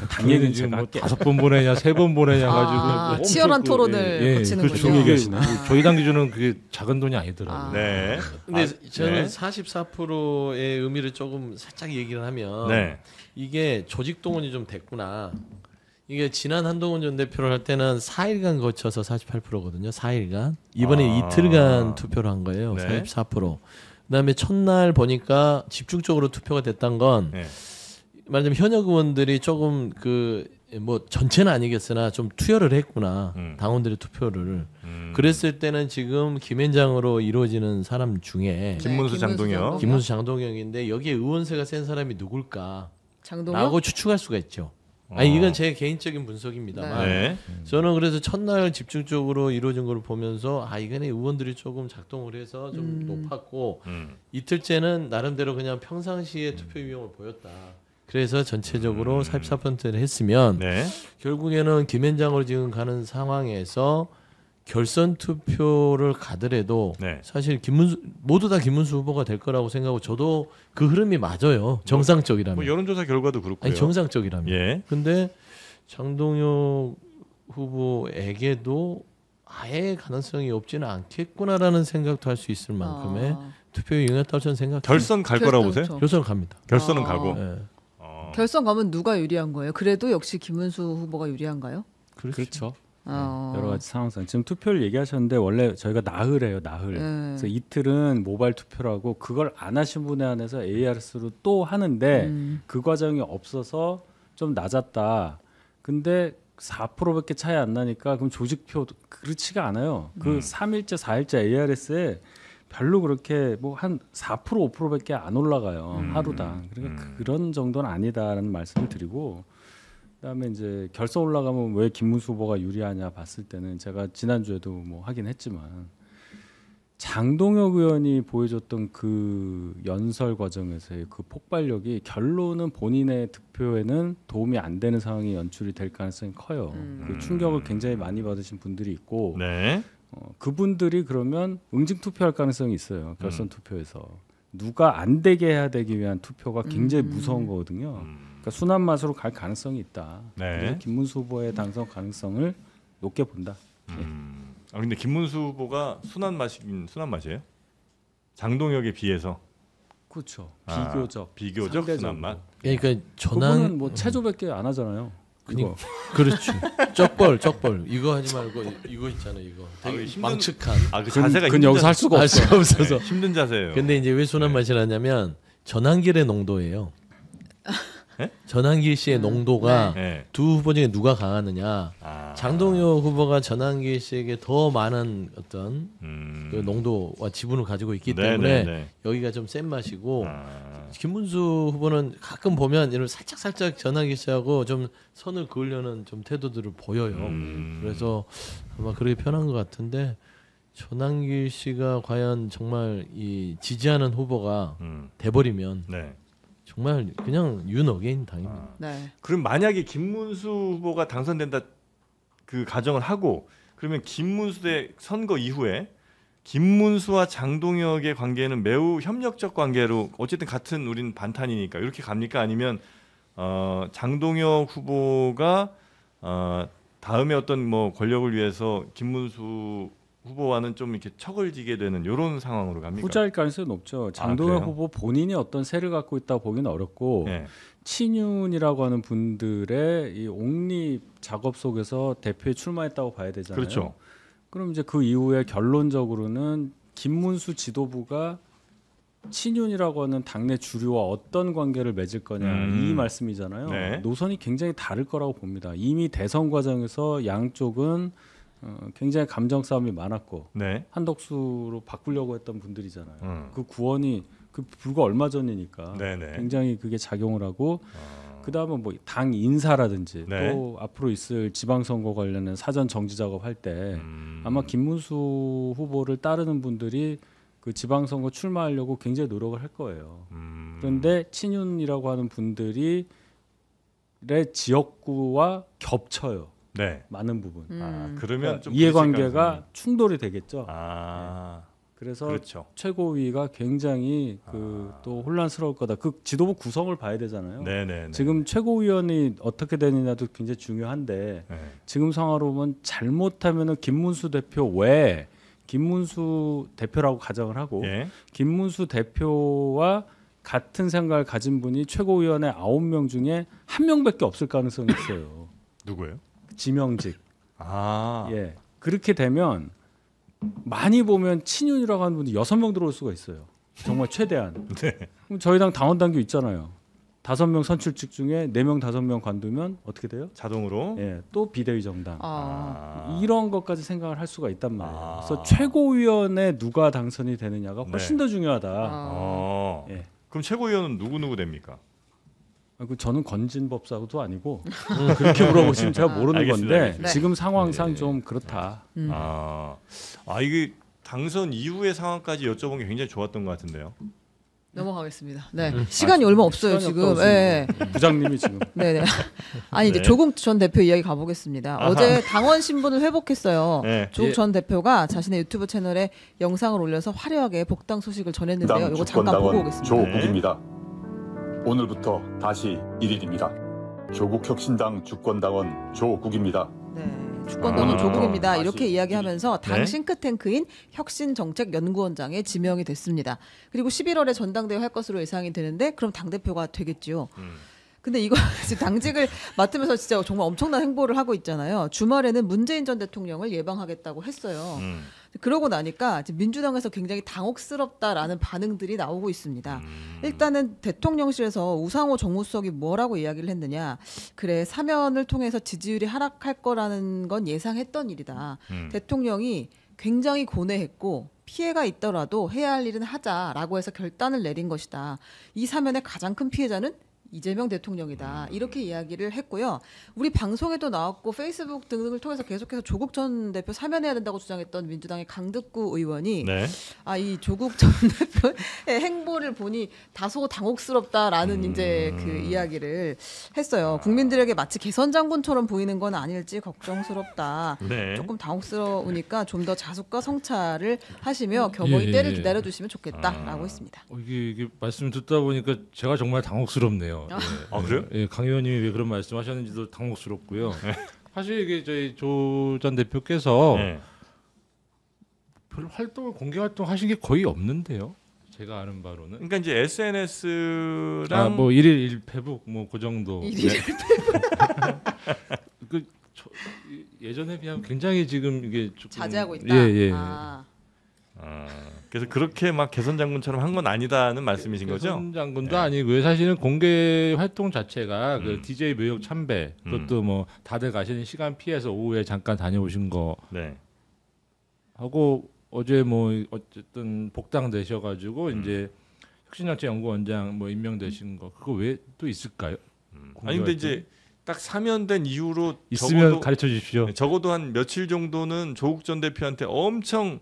S3: 당 얘기는
S1: 지금
S3: 제가
S1: 뭐
S3: 할게.
S1: 5번 보내냐 3번 보내냐 가지고
S5: 치열한 토론을 거치는
S1: 그렇죠.
S5: 거죠.
S1: 이게
S3: 계시네.
S1: 저희 당 기준은 그게 작은 돈이 아니더라고요.
S2: 네.
S4: 근데 저는
S2: 네.
S4: 44%의 의미를 조금 살짝 얘기를 하면
S2: 네.
S4: 이게 조직 동원이 좀 됐구나. 이게 지난 한동훈 전 대표를 할 때는 4일간 거쳐서 48%거든요. 4일간. 이번에 이틀간 투표를 한 거예요.
S2: 네.
S4: 44%. 그다음에 첫날 보니까 집중적으로 투표가 됐던 건
S2: 네.
S4: 말하자면 현역 의원들이 조금 뭐 전체는 아니겠으나 좀 투여를 했구나. 당원들의 투표를. 그랬을 때는 지금 김앤장으로 이루어지는 사람 중에
S2: 김문수, 장동혁.
S4: 김문수 장동혁인데 여기에 의원세가 센 사람이 누굴까?
S5: 장동혁?
S4: 라고 추측할 수가 있죠. 아니 이건 제 개인적인 분석입니다만
S2: 네.
S4: 저는 그래서 첫날 집중적으로 이루어진 걸 보면서 이거는 의원들이 조금 작동을 해서 좀 높았고 이틀째는 나름대로 그냥 평상시에 투표 유형을 보였다. 그래서 전체적으로 44%를 했으면
S2: 네.
S4: 결국에는 김앤장으로 지금 가는 상황에서 결선 투표를 가더라도
S2: 네.
S4: 사실 모두 다 김문수 후보가 될 거라고 생각하고 저도 그 흐름이 맞아요. 정상적이라면.
S2: 뭐 여론조사 결과도 그렇고요.
S4: 아니 정상적이라면.
S2: 예.
S4: 근데 장동혁 후보에게도 아예 가능성이 없지는 않겠구나라는 생각도 할 수 있을 만큼의 투표에 응했다고 저는 생각합니다.
S2: 결선 갈 거라고 보세요?
S5: 그렇죠.
S4: 결선 갑니다.
S2: 결선은
S5: 아.
S2: 가고.
S4: 네.
S5: 결선 가면 누가 유리한 거예요? 그래도 역시 김문수 후보가 유리한가요?
S3: 그렇죠.
S5: 어.
S3: 여러 가지 상황상 지금 투표를 얘기하셨는데 원래 저희가 나흘해요. 나흘. 그래서 이틀은 모바일 투표라고 그걸 안 하신 분에 한해서 ARS로 또 하는데 그 과정이 없어서 좀 낮았다. 근데 4%밖에 차이 안 나니까 그럼 조직표 그렇지가 않아요. 그 3일째 4일째 ARS에 별로 그렇게 뭐 한 4% 5%밖에 안 올라가요. 하루당. 그러니까 그런 정도는 아니다라는 말씀을 드리고 그다음에 이제 결선 올라가면 왜 김문수 후보가 유리하냐 봤을 때는 제가 지난주에도 뭐 하긴 했지만 장동혁 의원이 보여줬던 그 연설 과정에서의 그 폭발력이 결론은 본인의 득표에는 도움이 안 되는 상황이 연출이 될 가능성이 커요. 그 충격을 굉장히 많이 받으신 분들이 있고
S2: 네.
S3: 그분들이 그러면 응징 투표할 가능성이 있어요. 결선 투표에서 누가 안 되게 해야 되기 위한 투표가 굉장히 무서운 거거든요. 그러니까 순한 맛으로 갈 가능성이 있다.
S2: 네.
S3: 그래서 김문수 후보의 당선 가능성을 높게 본다.
S2: 근데 김문수 후보가 순한 맛이에요? 장동혁에 비해서
S3: 그렇죠.
S2: 비교적
S3: 상대적으로.
S2: 순한 맛.
S4: 그러니까
S3: 그분은 뭐 체조밖에 안 하잖아요. 이거.
S4: 그렇지. 쩍벌 이거 하지 말고 이거 있잖아 이거. 되게 망측한.
S2: 그 자세가
S3: 그건 여기서 할 수가
S4: 할
S3: 없어.
S4: 수가 없어서.
S2: 힘든 자세예요.
S4: 근데 이제 왜 순한 맛이 나냐면 전환길의 농도예요.
S2: 네?
S4: 전환길 씨의 농도가
S2: 네.
S4: 두 후보 중에 누가 강하느냐. 장동혁 후보가 전환길 씨에게 더 많은 어떤 그 농도와 지분을 가지고 있기 때문에
S2: 네.
S4: 여기가 좀 센 맛이고 김문수 후보는 가끔 보면 이런 살짝 전환길 씨하고 좀 선을 그으려는 좀 태도들을 보여요. 그래서 아마 그렇게 편한 것 같은데 전환길 씨가 과연 정말 이 지지하는 후보가 돼버리면
S2: 네.
S4: 정말 그냥 윤어게인 당입니다.
S5: 네.
S2: 그럼 만약에 김문수 후보가 당선된다 그 가정을 하고 그러면 김문수의 선거 이후에 김문수와 장동혁의 관계는 매우 협력적 관계로 어쨌든 같은 우린 반탄이니까 이렇게 갑니까? 아니면 장동혁 후보가 다음에 어떤 뭐 권력을 위해서 김문수 후보와는 좀 이렇게 척을 지게 되는 이런 상황으로 갑니까?
S3: 후자일 가능성이 높죠. 장동현
S2: 그래요?
S3: 후보 본인이 어떤 세를 갖고 있다고 보기는 어렵고
S2: 네.
S3: 친윤이라고 하는 분들의 이 옹립 작업 속에서 대표에 출마했다고 봐야 되잖아요.
S2: 그렇죠.
S3: 그럼 이제 그 이후에 결론적으로는 김문수 지도부가 친윤이라고 하는 당내 주류와 어떤 관계를 맺을 거냐 이 말씀이잖아요.
S2: 네.
S3: 노선이 굉장히 다를 거라고 봅니다. 이미 대선 과정에서 양쪽은 굉장히 감정 싸움이 많았고
S2: 네.
S3: 한덕수로 바꾸려고 했던 분들이잖아요.
S2: 음.
S3: 그 구원이 그 불과 얼마 전이니까
S2: 네네.
S3: 굉장히 그게 작용을 하고 그다음에 뭐 당 인사라든지
S2: 네.
S3: 또 앞으로 있을 지방선거 관련된 사전 정지 작업할 때 아마 김문수 후보를 따르는 분들이 그 지방선거 출마하려고 굉장히 노력을 할 거예요. 그런데 친윤이라고 하는 분들이 의 지역구와 겹쳐요.
S2: 네.
S3: 많은 부분.
S2: 그러면 좀
S3: 이해관계가 충돌이 되겠죠. 그래서
S2: 그렇죠.
S3: 최고위가 굉장히 또 혼란스러울 거다. 그 지도부 구성을 봐야 되잖아요.
S2: 네네.
S3: 지금 최고위원이 어떻게 되느냐도 굉장히 중요한데
S2: 네.
S3: 지금 상황으로 보면 잘못하면은 김문수 대표 외에 김문수 대표라고 가정을 하고
S2: 예.
S3: 김문수 대표와 같은 생각을 가진 분이 최고위원회 9명 중에 1명밖에 없을 가능성이 있어요.
S2: 누구예요?
S3: 지명직.
S2: 아.
S3: 예. 그렇게 되면 많이 보면 친윤이라고 하는 분이 6명 들어올 수가 있어요. 정말 최대한.
S2: 네.
S3: 그럼 저희 당 당원 당규 있잖아요. 5명 선출직 중에 4명 5명 관두면 어떻게 돼요?
S2: 자동으로.
S3: 예, 또 비대위 정당.
S2: 아.
S3: 이런 것까지 생각을 할 수가 있단 말이에요. 그래서 최고위원에 누가 당선이 되느냐가 훨씬 더 중요하다.
S2: 어.
S3: 예.
S2: 그럼 최고위원은 누구 됩니까?
S3: 저는 건진법사도 아니고 그렇게 물어보시면 제가 모르는
S2: 알겠습니다,
S3: 건데
S2: 알겠습니다.
S3: 지금 상황상 좀 그렇다.
S2: 아 이게 당선 이후의 상황까지 여쭤본 게 굉장히 좋았던 것 같은데요.
S5: 넘어가겠습니다. 네. 시간이 얼마 없어요,
S3: 시간이
S5: 지금.
S3: 없다고
S5: 예.
S3: 부장님이 지금
S5: 네네. 아니 이제
S2: 네.
S5: 조국 전 대표 이야기 가보겠습니다.
S2: 아하.
S5: 어제 당원 신분을 회복했어요.
S2: 네.
S5: 조국
S1: 예.
S5: 전 대표가 자신의 유튜브 채널에 영상을 올려서 화려하게 복당 소식을 전했는데요. 이거 잠깐 보고 오겠습니다.
S7: 조국입니다. 오늘부터 다시 1일입니다. 조국혁신당 주권당원 조국입니다.
S5: 네. 주권당원
S2: 아,
S5: 조국입니다.
S7: 다시
S5: 이렇게 이야기하면서 당
S2: 네.
S5: 싱크탱크인 혁신정책연구원장에 지명이 됐습니다. 그리고 11월에 전당대회 할 것으로 예상이 되는데 그럼 당대표가 되겠죠. 근데 이거 지금 당직을 맡으면서 진짜 정말 엄청난 행보를 하고 있잖아요. 주말에는 문재인 전 대통령을 예방하겠다고 했어요. 그러고 나니까 지금 민주당에서 굉장히 당혹스럽다라는 반응들이 나오고 있습니다. 일단은 대통령실에서 우상호 정무수석이 뭐라고 이야기를 했느냐. 그래 사면을 통해서 지지율이 하락할 거라는 건 예상했던 일이다. 대통령이 굉장히 고뇌했고 피해가 있더라도 해야 할 일은 하자라고 해서 결단을 내린 것이다. 이 사면의 가장 큰 피해자는 이재명 대통령이다. 이렇게 이야기를 했고요. 우리 방송에도 나왔고 페이스북 등을 통해서 계속해서 조국 전 대표 사면해야 된다고 주장했던 민주당의 강득구 의원이
S2: 네.
S5: 이 조국 전 대표의 행보를 보니 다소 당혹스럽다라는 이제 그 이야기를 했어요. 국민들에게 마치 개선 장군처럼 보이는 건 아닐지 걱정스럽다.
S2: 네.
S5: 조금 당혹스러우니까 좀 더 자숙과 성찰을 하시며 겸허히
S1: 예,
S5: 때를
S1: 예.
S5: 기다려 주시면 좋겠다라고 했습니다.
S1: 이게 말씀 듣다 보니까 제가 정말 당혹스럽네요. 예.
S2: 아, 그래요?
S1: 예, 강 의원님이 왜 그런 말씀하셨는지도 당혹스럽고요. 사실 이게 저희 조 전 대표께서
S2: 네.
S1: 별 활동을 공개 활동 하신 게 거의 없는데요. 제가 아는 바로는.
S2: 그러니까 이제 SNS랑
S1: 뭐 일일 1페북 뭐 그 정도.
S5: 일일
S1: 예전에 비하면 굉장히 지금 이게 조금
S5: 자제하고 있다.
S1: 예.
S2: 그래서 그렇게 막 개선 장군처럼 한 건 아니다는 말씀이신 거죠?
S1: 개선 장군도 아니고요. 사실은 공개 활동 자체가 그
S2: 음.
S1: DJ 묘역 참배 그것도 뭐 다들 가시는 시간 피해서 오후에 잠깐 다녀오신 거
S2: 네.
S1: 하고 어제 뭐 어쨌든 복당 되셔가지고 이제 혁신정책연구원장 뭐 임명되신 거 그거 왜 또 있을까요?
S2: 아니 근데 이제 딱 사면된 이후로
S1: 있으면 가르쳐 주십시오.
S2: 적어도 한 며칠 정도는 조국 전 대표한테 엄청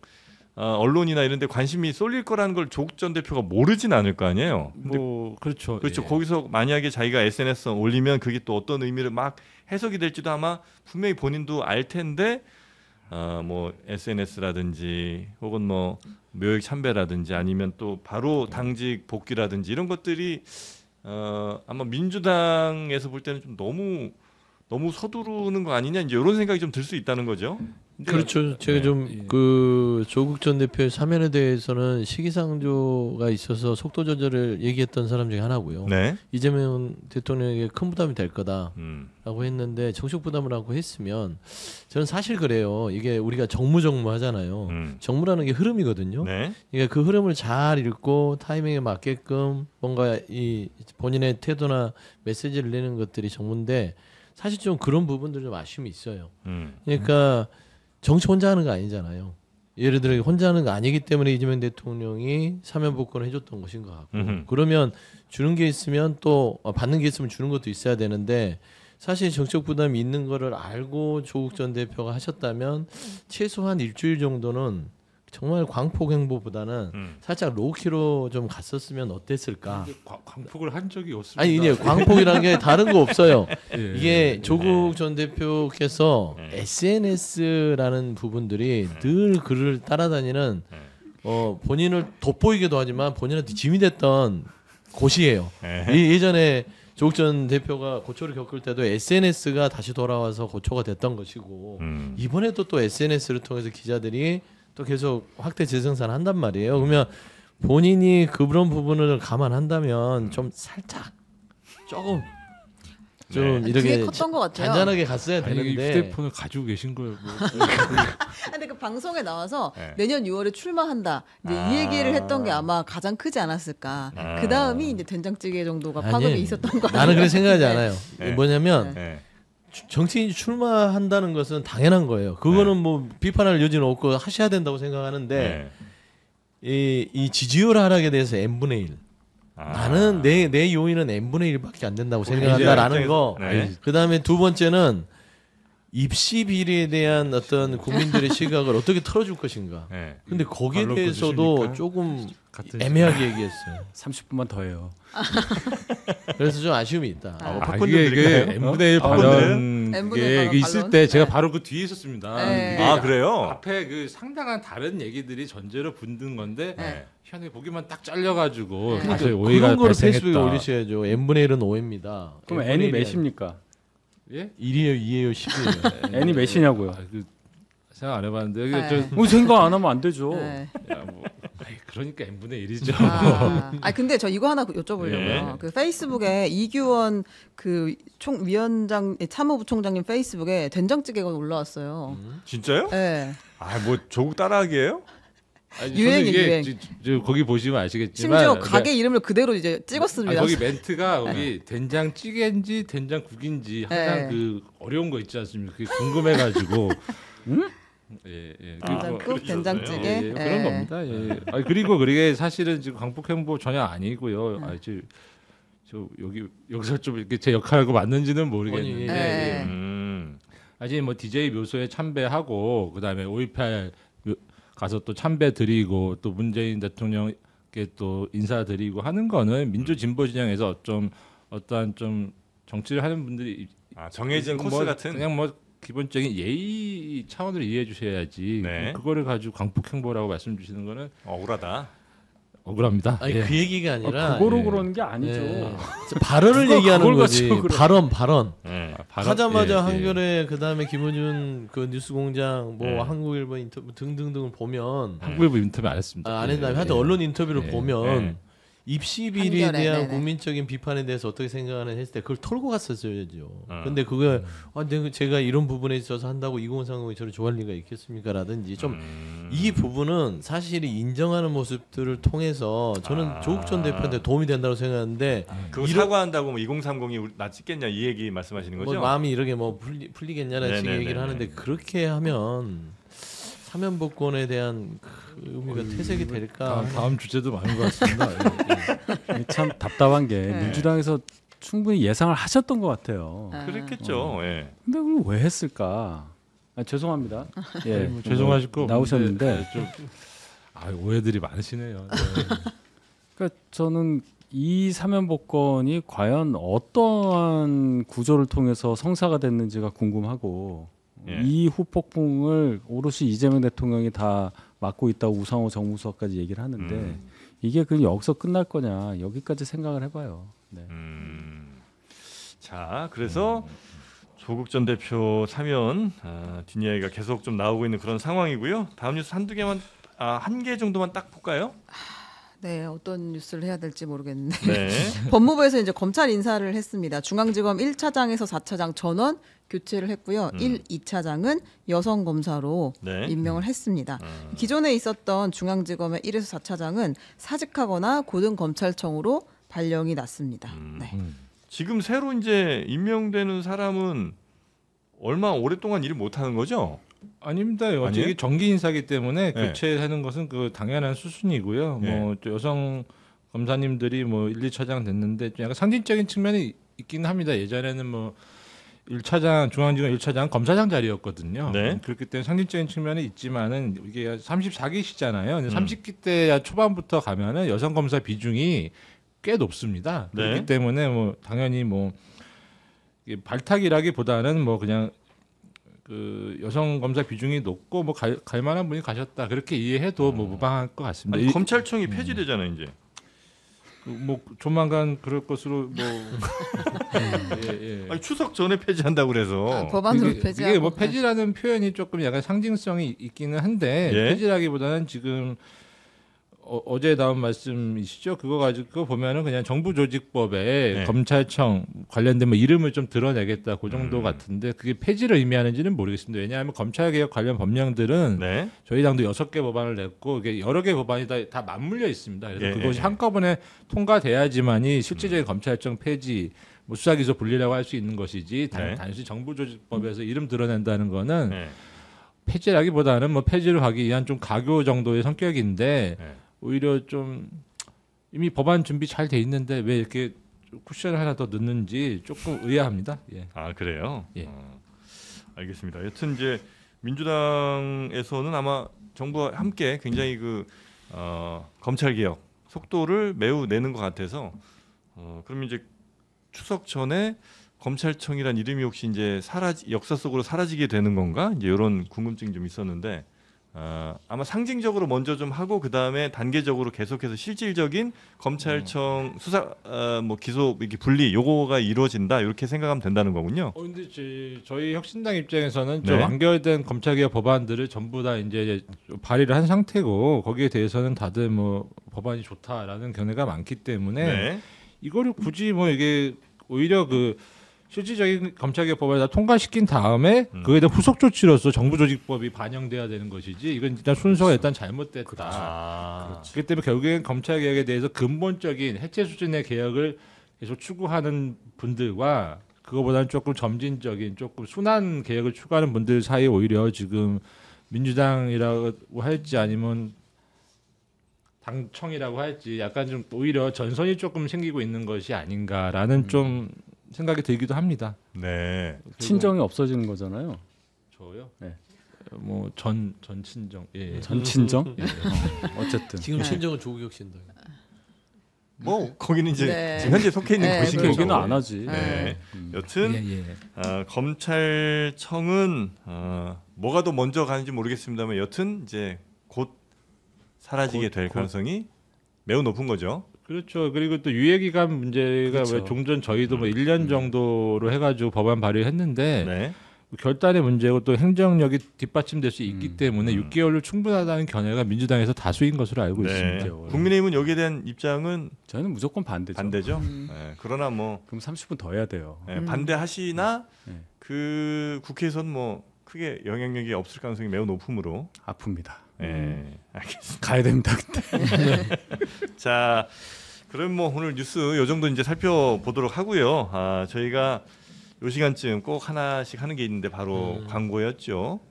S2: 언론이나 이런 데 관심이 쏠릴 거라는 걸 조국 전 대표가 모르진 않을 거 아니에요. 근데
S1: 뭐 그렇죠.
S2: 그렇죠.
S1: 예.
S2: 거기서 만약에 자기가 SNS에 올리면 그게 또 어떤 의미를 막 해석이 될지도 아마 분명히 본인도 알 텐데 뭐 SNS라든지 혹은 뭐 묘역 참배라든지 아니면 또 바로 당직 복귀라든지 이런 것들이 아마 민주당에서 볼 때는 좀 너무 서두르는 거 아니냐 이제 이런 생각이 좀 들 수 있다는 거죠.
S4: 그렇죠. 제가 좀 그 조국 전 대표의 사면에 대해서는 시기상조가 있어서 속도 조절을 얘기했던 사람 중에 하나고요.
S2: 네.
S4: 이재명 대통령에게 큰 부담이 될 거다라고 했는데 정책 부담을 하고 했으면 저는 사실 그래요. 이게 우리가 정무 하잖아요. 정무라는 게 흐름이거든요.
S2: 네.
S4: 그러니까 그 흐름을 잘 읽고 타이밍에 맞게끔 뭔가 이 본인의 태도나 메시지를 내는 것들이 정무인데 사실 좀 그런 부분들 좀 아쉬움이 있어요. 그러니까 정치 혼자 하는 거 아니잖아요. 예를 들어 혼자 하는 거 아니기 때문에 이재명 대통령이 사면 복권을 해줬던 것인 것 같고 그러면 주는 게 있으면 또 받는 게 있으면 주는 것도 있어야 되는데 사실 정책 부담이 있는 거를 알고 조국 전 대표가 하셨다면 최소한 일주일 정도는 정말 광폭 행보보다는 살짝 로우키로 좀 갔었으면 어땠을까?
S1: 광폭을 한 적이 없습니다.
S4: 아니 이제 광폭이라는 게 다른 거 없어요.
S1: 예,
S4: 이게 조국 전 대표께서 SNS라는 부분들이 늘 그를 따라다니는 본인을 돋보이기도 하지만 본인한테 짐이 됐던 곳이에요. 예전에 조국 전 대표가 고초를 겪을 때도 SNS가 다시 돌아와서 고초가 됐던 것이고 이번에도 또 SNS를 통해서 기자들이 또 계속 확대 재생산 한단 말이에요. 그러면 본인이 그런 부분을 감안한다면 좀 살짝 조금 좀 이렇게
S5: 그게 컸던 것 같아요.
S4: 잔잔하게 갔어야
S1: 아니,
S4: 되는데
S1: 휴대폰을 가지고 계신 거예요.
S5: 근데 그 방송에 나와서 내년 6월에 출마한다. 이제 이 얘기를 했던 게 아마 가장 크지 않았을까. 그 다음이 이제 된장찌개 정도가 파급이
S4: 아니,
S5: 있었던 거 같아요.
S4: 나는 그렇게 생각하지 않아요.
S2: 네.
S4: 뭐냐면
S2: 네.
S4: 정치인이 출마한다는 것은 당연한 거예요. 그거는 뭐 비판할 여지는 없고 하셔야 된다고 생각하는데 이 지지율 하락에 대해서 n분의 1. 나는 내 요인은 n분의 1밖에 안 된다고 생각한다라는 거.
S2: 네.
S4: 그다음에 두 번째는 입시 비리에 대한 어떤 국민들의 시각을 어떻게 털어줄 것인가.
S2: 네.
S4: 근데 거기에
S1: 발로
S4: 대해서도
S1: 꽂으십니까?
S4: 조금
S1: 같은
S4: 애매하게 얘기했어요.
S3: 30분만 더 해요.
S4: 그래서 좀 아쉬움이 있다.
S1: 이게 n분의 1 발언
S5: n분의
S1: 그게
S5: 발언.
S1: 있을 때 제가
S5: 네.
S1: 바로 그 뒤에 있었습니다.
S5: 네.
S1: 그게
S2: 아 그래요?
S1: 앞에 그 상당한 다른 얘기들이 전제로 붙는 건데
S5: 네.
S1: 현에 보기만 딱 잘려가지고
S5: 네.
S1: 사실 오해가
S4: 그런 거를
S1: 발생했다.
S4: 페이스북에 올리셔야죠. n분의 1은 5입니다.
S3: 그럼 n이 몇입니까?
S1: 예?
S4: 1이에요, 2예요, 10이에요.
S3: n이 몇이냐고요?
S1: 그 생각 안 해봤는데
S5: 네.
S3: 생각 안 하면 안 되죠.
S5: 네.
S1: 그러니까 n분의 1이죠.
S5: 근데 저 이거 하나 여쭤보려고요.
S2: 예.
S5: 그 페이스북에 이규원 그 총위원장 참모부총장님 페이스북에 된장찌개가 올라왔어요.
S2: 진짜요?
S5: 네.
S2: 아 뭐 조국 따라하기예요?
S1: 아니,
S5: 유행이
S1: 저는 이게
S5: 유행.
S1: 거기 보시면 아시겠지만
S5: 심지어 가게 이름을 그대로 이제 찍었습니다.
S1: 거기 멘트가 거기 된장찌개인지 된장국인지 항상
S5: 네.
S1: 그 어려운 거 있지 않습니까? 그게 궁금해가지고. 예.
S5: 된장국, 된장찌개.
S1: 예, 그런 겁니다. 예. 그리고 그게 사실은 지금 광폭행보 전혀 아니고요. 저 여기서 좀 이렇게 제 역할하고 맞는지는 모르겠는데
S5: 네.
S1: 사실 뭐 DJ 묘소에 참배하고 그다음에 5.18 가서 또 참배 드리고 또 문재인 대통령께 또 인사드리고 하는 거는 민주 진보 진영에서 좀 어떠한 좀 정치를 하는 분들이
S2: 정해진 코스
S1: 뭐
S2: 같은
S1: 그냥 뭐 기본적인 예의 차원을 이해해 주셔야지.
S2: 네.
S1: 그거를 가지고 광폭 행보라고 말씀 주시는 거는
S2: 억울하다.
S1: 억울합니다.
S4: 아니
S1: 예.
S4: 그 얘기가 아니라
S3: 그거로
S1: 예.
S3: 그러는 게 아니죠.
S4: 예. 발언을
S3: 그걸
S4: 얘기하는 거지.
S3: 가지고 그래.
S4: 발언.
S2: 네.
S4: 하자마자
S1: 예,
S4: 한겨레 그다음에 김어준 그 뉴스공장 뭐
S2: 네.
S4: 한국일보 인터뷰 등등등을 보면
S1: 한국일보 인터뷰 안 했습니다.
S4: 안 했나요? 하여튼 언론 인터뷰를
S1: 예.
S4: 보면 입시 비리에
S5: 한겨레,
S4: 대한
S5: 네네.
S4: 국민적인 비판에 대해서 어떻게 생각하는 했을 때 그걸 털고 갔었어야죠. 근데 그걸 내가 제가 이런 부분에 있어서 한다고 2030이 저를 좋아할 리가 있겠습니까라든지 좀 이 부분은 사실이 인정하는 모습들을 통해서 저는 조국 전 대표한테 도움이 된다고 생각하는데
S2: 그거 사과한다고 뭐 2030이 나 찍겠냐 이 얘기 말씀하시는 거죠?
S4: 뭐 마음이 이렇게 뭐 풀리겠냐라는 식의
S2: 네네네네.
S4: 얘기를 하는데 그렇게 하면 사면 복권에 대한 그 의미가 퇴색이 될까?
S1: 다음 주제도 많은 것 같습니다.
S3: 참 답답한 게
S5: 네.
S3: 민주당에서 충분히 예상을 하셨던 것 같아요.
S2: 그랬겠죠. 예.
S3: 근데 그걸 왜 했을까? 죄송합니다. 예,
S1: 뭐 죄송하실 거
S3: 나오셨는데
S1: 없는데 좀 오해들이 많으시네요. 네.
S3: 그러니까 저는 이 사면 복권이 과연 어떠한 구조를 통해서 성사가 됐는지가 궁금하고
S2: 예.
S3: 이 후폭풍을 오롯이 이재명 대통령이 다 맡고 있다고 우상호 정무수석까지 얘기를 하는데 이게 그냥 여기서 끝날 거냐 여기까지 생각을 해봐요. 네.
S2: 자, 그래서 조국 전 대표 사면 뒷이야기가 계속 좀 나오고 있는 그런 상황이고요. 다음 뉴스 한두 개만 한 개 정도만 딱 볼까요?
S5: 네, 어떤 뉴스를 해야 될지 모르겠는데.
S2: 네.
S5: 법무부에서 이제 검찰 인사를 했습니다. 중앙지검 1차장에서 4차장 전원 교체를 했고요. 1, 2차장은 여성 검사로
S2: 네.
S5: 임명을 했습니다. 기존에 있었던 중앙지검의 1에서 4차장은 사직하거나 고등검찰청으로 발령이 났습니다. 네.
S2: 지금 새로 이제 임명되는 사람은 얼마 오랫동안 일을 못 하는 거죠?
S1: 아닙니다.
S2: 아니에요?
S1: 어차피 정기 인사기 때문에
S2: 네.
S1: 교체하는 것은 그 당연한 수순이고요.
S2: 네.
S1: 뭐 또 여성 검사님들이 뭐 1, 2차장 됐는데 좀 약간 상징적인 측면이 있긴 합니다. 예전에는 뭐 1차장 중앙지검 1차장 검사장 자리였거든요.
S2: 네.
S1: 그렇기 때문에 상징적인 측면이 있지만은 이게 34기시잖아요. 30기 때 초반부터 가면은 여성 검사 비중이 꽤 높습니다.
S2: 네.
S1: 그렇기 때문에 뭐 당연히 뭐 이게 발탁이라기보다는 뭐 그냥 그 여성 검사 비중이 높고 뭐 갈 만한 분이 가셨다 그렇게 이해해도 뭐 무방할 것 같습니다.
S2: 아니, 검찰청이 폐지되잖아요 이제.
S1: 뭐 조만간 그럴 것으로 뭐 예.
S2: 아니, 추석 전에 폐지한다고 그래서.
S5: 법안으로 폐지하고.
S1: 이게 뭐 폐지라는 표현이 조금 약간 상징성이 있기는 한데
S2: 예.
S1: 폐지라기보다는 지금 어제 나온 말씀이시죠? 그거 가지고 그거 보면은 그냥 정부조직법에
S2: 네.
S1: 검찰청 관련된 뭐 이름을 좀 드러내겠다 그 정도 같은데 그게 폐지를 의미하는지는 모르겠습니다. 왜냐하면 검찰개혁 관련 법령들은
S2: 네.
S1: 저희 당도 6개 법안을 냈고 이게 여러 개 법안이 다 맞물려 있습니다. 그래서
S2: 예,
S1: 그것이
S2: 예.
S1: 한꺼번에 통과돼야지만이 실질적인 검찰청 폐지, 뭐 수사기소 분리라고 할 수 있는 것이지
S2: 네.
S1: 단순히 정부조직법에서 이름 드러낸다는 거는
S2: 네.
S1: 폐지라기보다는 뭐 폐지를 하기 위한 좀 가교 정도의 성격인데
S2: 네.
S1: 오히려 좀 이미 법안 준비 잘 돼 있는데 왜 이렇게 쿠션을 하나 더 넣는지 조금 의아합니다. 예.
S2: 아 그래요?
S1: 예.
S2: 알겠습니다. 여튼 이제 민주당에서는 아마 정부와 함께 굉장히 그 검찰 개혁 속도를 매우 내는 것 같아서 그럼 이제 추석 전에 검찰청이란 이름이 혹시 이제 역사 속으로 사라지게 되는 건가? 이제 이런 궁금증이 좀 있었는데 아마 상징적으로 먼저 좀 하고 그 다음에 단계적으로 계속해서 실질적인 검찰청 수사 뭐 기소 이렇게 분리 요거가 이루어진다 이렇게 생각하면 된다는 거군요.
S1: 근데 저희 혁신당 입장에서는
S2: 네.
S1: 좀 완결된 검찰개혁 법안들을 전부 다 이제 발의를 한 상태고 거기에 대해서는 다들 뭐 법안이 좋다라는 견해가 많기 때문에
S2: 네.
S1: 이거를 굳이 뭐 이게 오히려 그 실질적인 검찰개혁 법안을 다 통과시킨 다음에 그에 대한 후속 조치로서 정부조직법이 반영돼야 되는 것이지 이건 일단 순서가 일단 잘못됐다. 그렇기 때문에 결국엔 검찰개혁에 대해서 근본적인 해체 수준의 개혁을 계속 추구하는 분들과 그거보다는 조금 점진적인 조금 순한 개혁을 추구하는 분들 사이에 오히려 지금 민주당이라고 할지 아니면 당청이라고 할지 약간 좀 오히려 전선이 조금 생기고 있는 것이 아닌가라는 좀 생각이 들기도 합니다.
S2: 네.
S3: 친정이 없어지는 거잖아요.
S1: 저요?
S3: 네.
S1: 뭐 전 친정. 예.
S3: 전 친정? 어쨌든
S4: 지금 친정은 조국 혁신당.
S2: 뭐 거기는 이제
S5: 네.
S2: 지금 현재 속해 있는
S5: 네,
S2: 곳인
S5: 그렇죠.
S2: 거죠.
S3: 거기는 안 하지.
S2: 네. 여튼
S1: 예.
S2: 검찰청은 뭐가 더 먼저 가는지 모르겠습니다만 여튼 이제 곧 사라지게 될 가능성이 매우 높은 거죠.
S1: 그렇죠. 그리고 또 유예기간 문제가
S3: 그렇죠.
S1: 왜 종전 저희도 뭐 1년 정도로 해가지고 법안 발의했는데
S2: 네.
S1: 결단의 문제고 또 행정력이 뒷받침될 수 있기 때문에 6개월로 충분하다는 견해가 민주당에서 다수인 것으로 알고
S2: 네.
S1: 있습니다.
S2: 국민의힘은 여기에 대한 입장은
S3: 저는 무조건 반대죠.
S2: 반대죠. 네. 그러나 뭐
S3: 그럼 30분 더 해야 돼요.
S2: 반대하시나
S3: 네.
S2: 그 국회에서는 뭐 크게 영향력이 없을 가능성이 매우 높으므로
S3: 아픕니다.
S2: 알겠습니다.
S3: 가야 됩니다. 그때.
S2: 자, 그럼 뭐 오늘 뉴스 요 정도 이제 살펴보도록 하고요. 저희가 요 시간쯤 꼭 하나씩 하는 게 있는데 바로 광고였죠.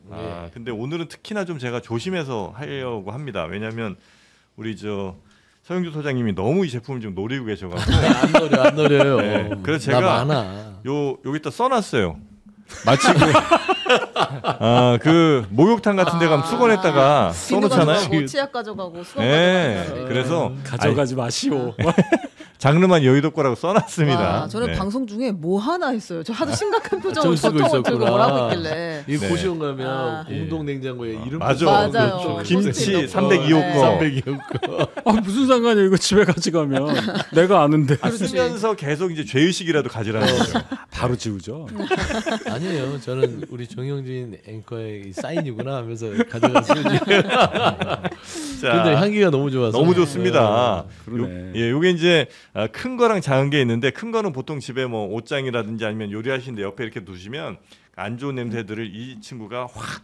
S2: 근데 오늘은 특히나 좀 제가 조심해서 하려고 합니다. 왜냐하면 우리 서영주 소장님이 너무 이 제품을 좀 노리고 계셔가지고
S4: 안 노려요.
S2: 네, 그래서 제가
S4: 나 많아.
S2: 여기다 써놨어요. 마치 그 목욕탕 같은 데 가면 수건에다가 써놓잖아요.
S5: 치약 가져가고 수건
S2: 네,
S5: 가져가고.
S2: 그래서
S3: 가져가지 마시오.
S2: 장르만 여의도 거라고 써놨습니다.
S5: 와, 저는
S2: 네.
S5: 방송 중에 뭐 하나 했어요. 저 하도 심각한 표정으로
S4: 저 쓰고
S5: 저통을 들고
S4: 있었구나.
S5: 뭐라고 있길래.
S4: 이
S2: 네.
S4: 고시원 가면
S5: 아.
S4: 공동 냉장고에 이름
S2: 맞아.
S5: 맞아요.
S2: 그렇죠. 김치
S5: 김치
S2: 302호
S5: 네.
S2: 거.
S4: 302호 거.
S3: 무슨 상관이야 이거 집에 가져가면 내가 아는데
S2: 쓰면서 계속 이제 죄의식이라도 가지라는 거죠.
S3: 바로 지우죠.
S4: 아니에요. 저는 우리 정영진 앵커의 이 사인이구나 하면서 가져갔어요. 근데 향기가 너무 좋아서.
S2: 너무 좋습니다.
S3: 그러네.
S2: 요게 이제 큰 거랑 작은 게 있는데 큰 거는 보통 집에 뭐 옷장이라든지 아니면 요리하시는데 옆에 이렇게 두시면 안 좋은 냄새들을 이 친구가 확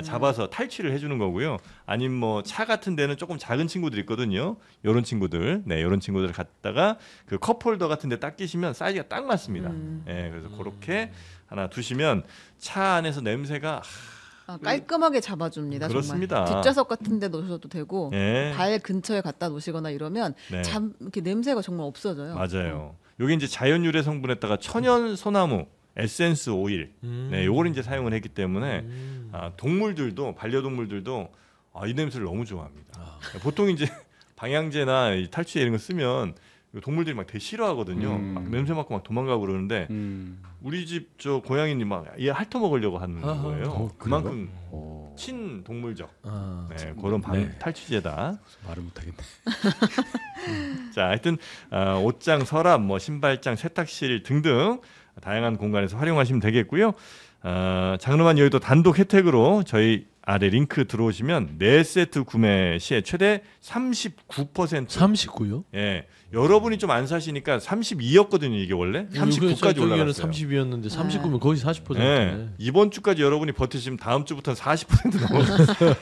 S2: 잡아서 탈취를 해주는 거고요. 아니면 뭐 차 같은 데는 조금 작은 친구들 있거든요. 요런 친구들, 네, 요런 친구들을 갖다가 그 컵홀더 같은 데 딱 끼시면 사이즈가 딱 맞습니다. 네, 그래서 그렇게 하나 두시면 차 안에서 냄새가
S5: 깔끔하게 잡아줍니다.
S2: 그렇습니다.
S5: 정말. 뒷좌석 같은 데 놓으셔도 되고
S2: 네.
S5: 발 근처에 갖다 놓으시거나 이러면
S2: 네.
S5: 이렇게 냄새가 정말 없어져요.
S2: 맞아요. 요게 이제 자연 유래 성분에다가 천연 소나무 에센스 오일, 네, 요걸 이제 사용을 했기 때문에 동물들도 반려동물들도 이 냄새를 너무 좋아합니다. 보통 이제 방향제나 이 탈취제 이런 거 쓰면 동물들이 막 되게 싫어하거든요. 막 냄새 맡고 막 도망가고 그러는데 우리 집 저 고양이님 막 얘 핥아 먹으려고 하는 거예요. 그만큼 친동물적 네, 그런 탈취제다.
S3: 말을 못하겠네.
S2: 자, 하여튼 옷장, 서랍, 뭐 신발장, 세탁실 등등 다양한 공간에서 활용하시면 되겠고요. 장르만 여의도 단독 혜택으로 저희 아래 링크 들어오시면 4세트 구매 시에 최대 39%.
S4: 39요?
S2: 예, 여러분이 좀 안 사시니까 32였거든요. 이게 원래 39까지 올라갔어요.
S4: 30이었는데 39면 거의 40%네.
S2: 네, 이번 주까지 여러분이 버티시면 다음 주부터는 40% 넘어갔어요.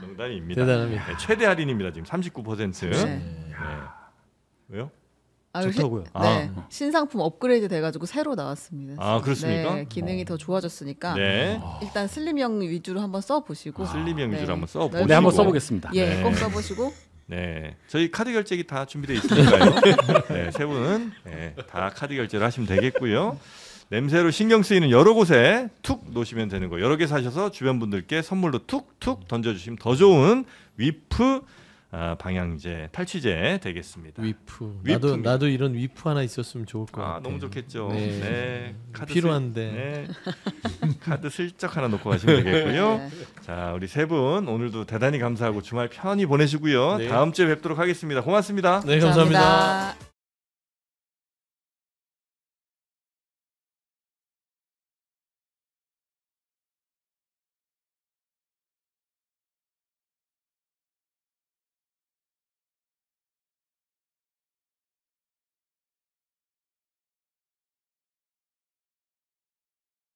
S2: 농담입니다.
S4: 대단합니다.
S2: 네, 최대 할인입니다. 지금 39%.
S5: 네.
S2: 네. 왜요?
S3: 좋다고요.
S5: 네. 신상품 업그레이드 돼가지고 새로 나왔습니다.
S2: 그렇습니까?
S5: 네, 기능이 더 좋아졌으니까
S2: 네.
S5: 일단 슬림형 위주로 한번 써보시고
S2: 슬림형 위주로 한번 써보시고.
S5: 네,
S3: 네, 한번 써보겠습니다.
S5: 예,
S2: 네.
S5: 꼭 써보시고
S2: 네, 저희 카드 결제기 다 준비되어 있으니까요. 네, 세 분은 다 카드 결제를 하시면 되겠고요. 냄새로 신경 쓰이는 여러 곳에 툭 놓으시면 되는 거. 여러 개 사셔서 주변 분들께 선물로 툭툭 던져주시면 더 좋은 위프 방향제, 탈취제 되겠습니다.
S4: 위프.
S2: 위프입니다.
S4: 나도 이런 위프 하나 있었으면 좋을 것 같아요.
S2: 너무 좋겠죠.
S4: 네.
S2: 네, 카드
S4: 필요한데.
S2: 카드 슬쩍 하나 놓고 가시면 되겠고요.
S5: 네.
S2: 자, 우리 세 분 오늘도 대단히 감사하고 주말 편히 보내시고요.
S4: 네.
S2: 다음 주에 뵙도록 하겠습니다. 고맙습니다.
S4: 네, 감사합니다.
S5: 감사합니다.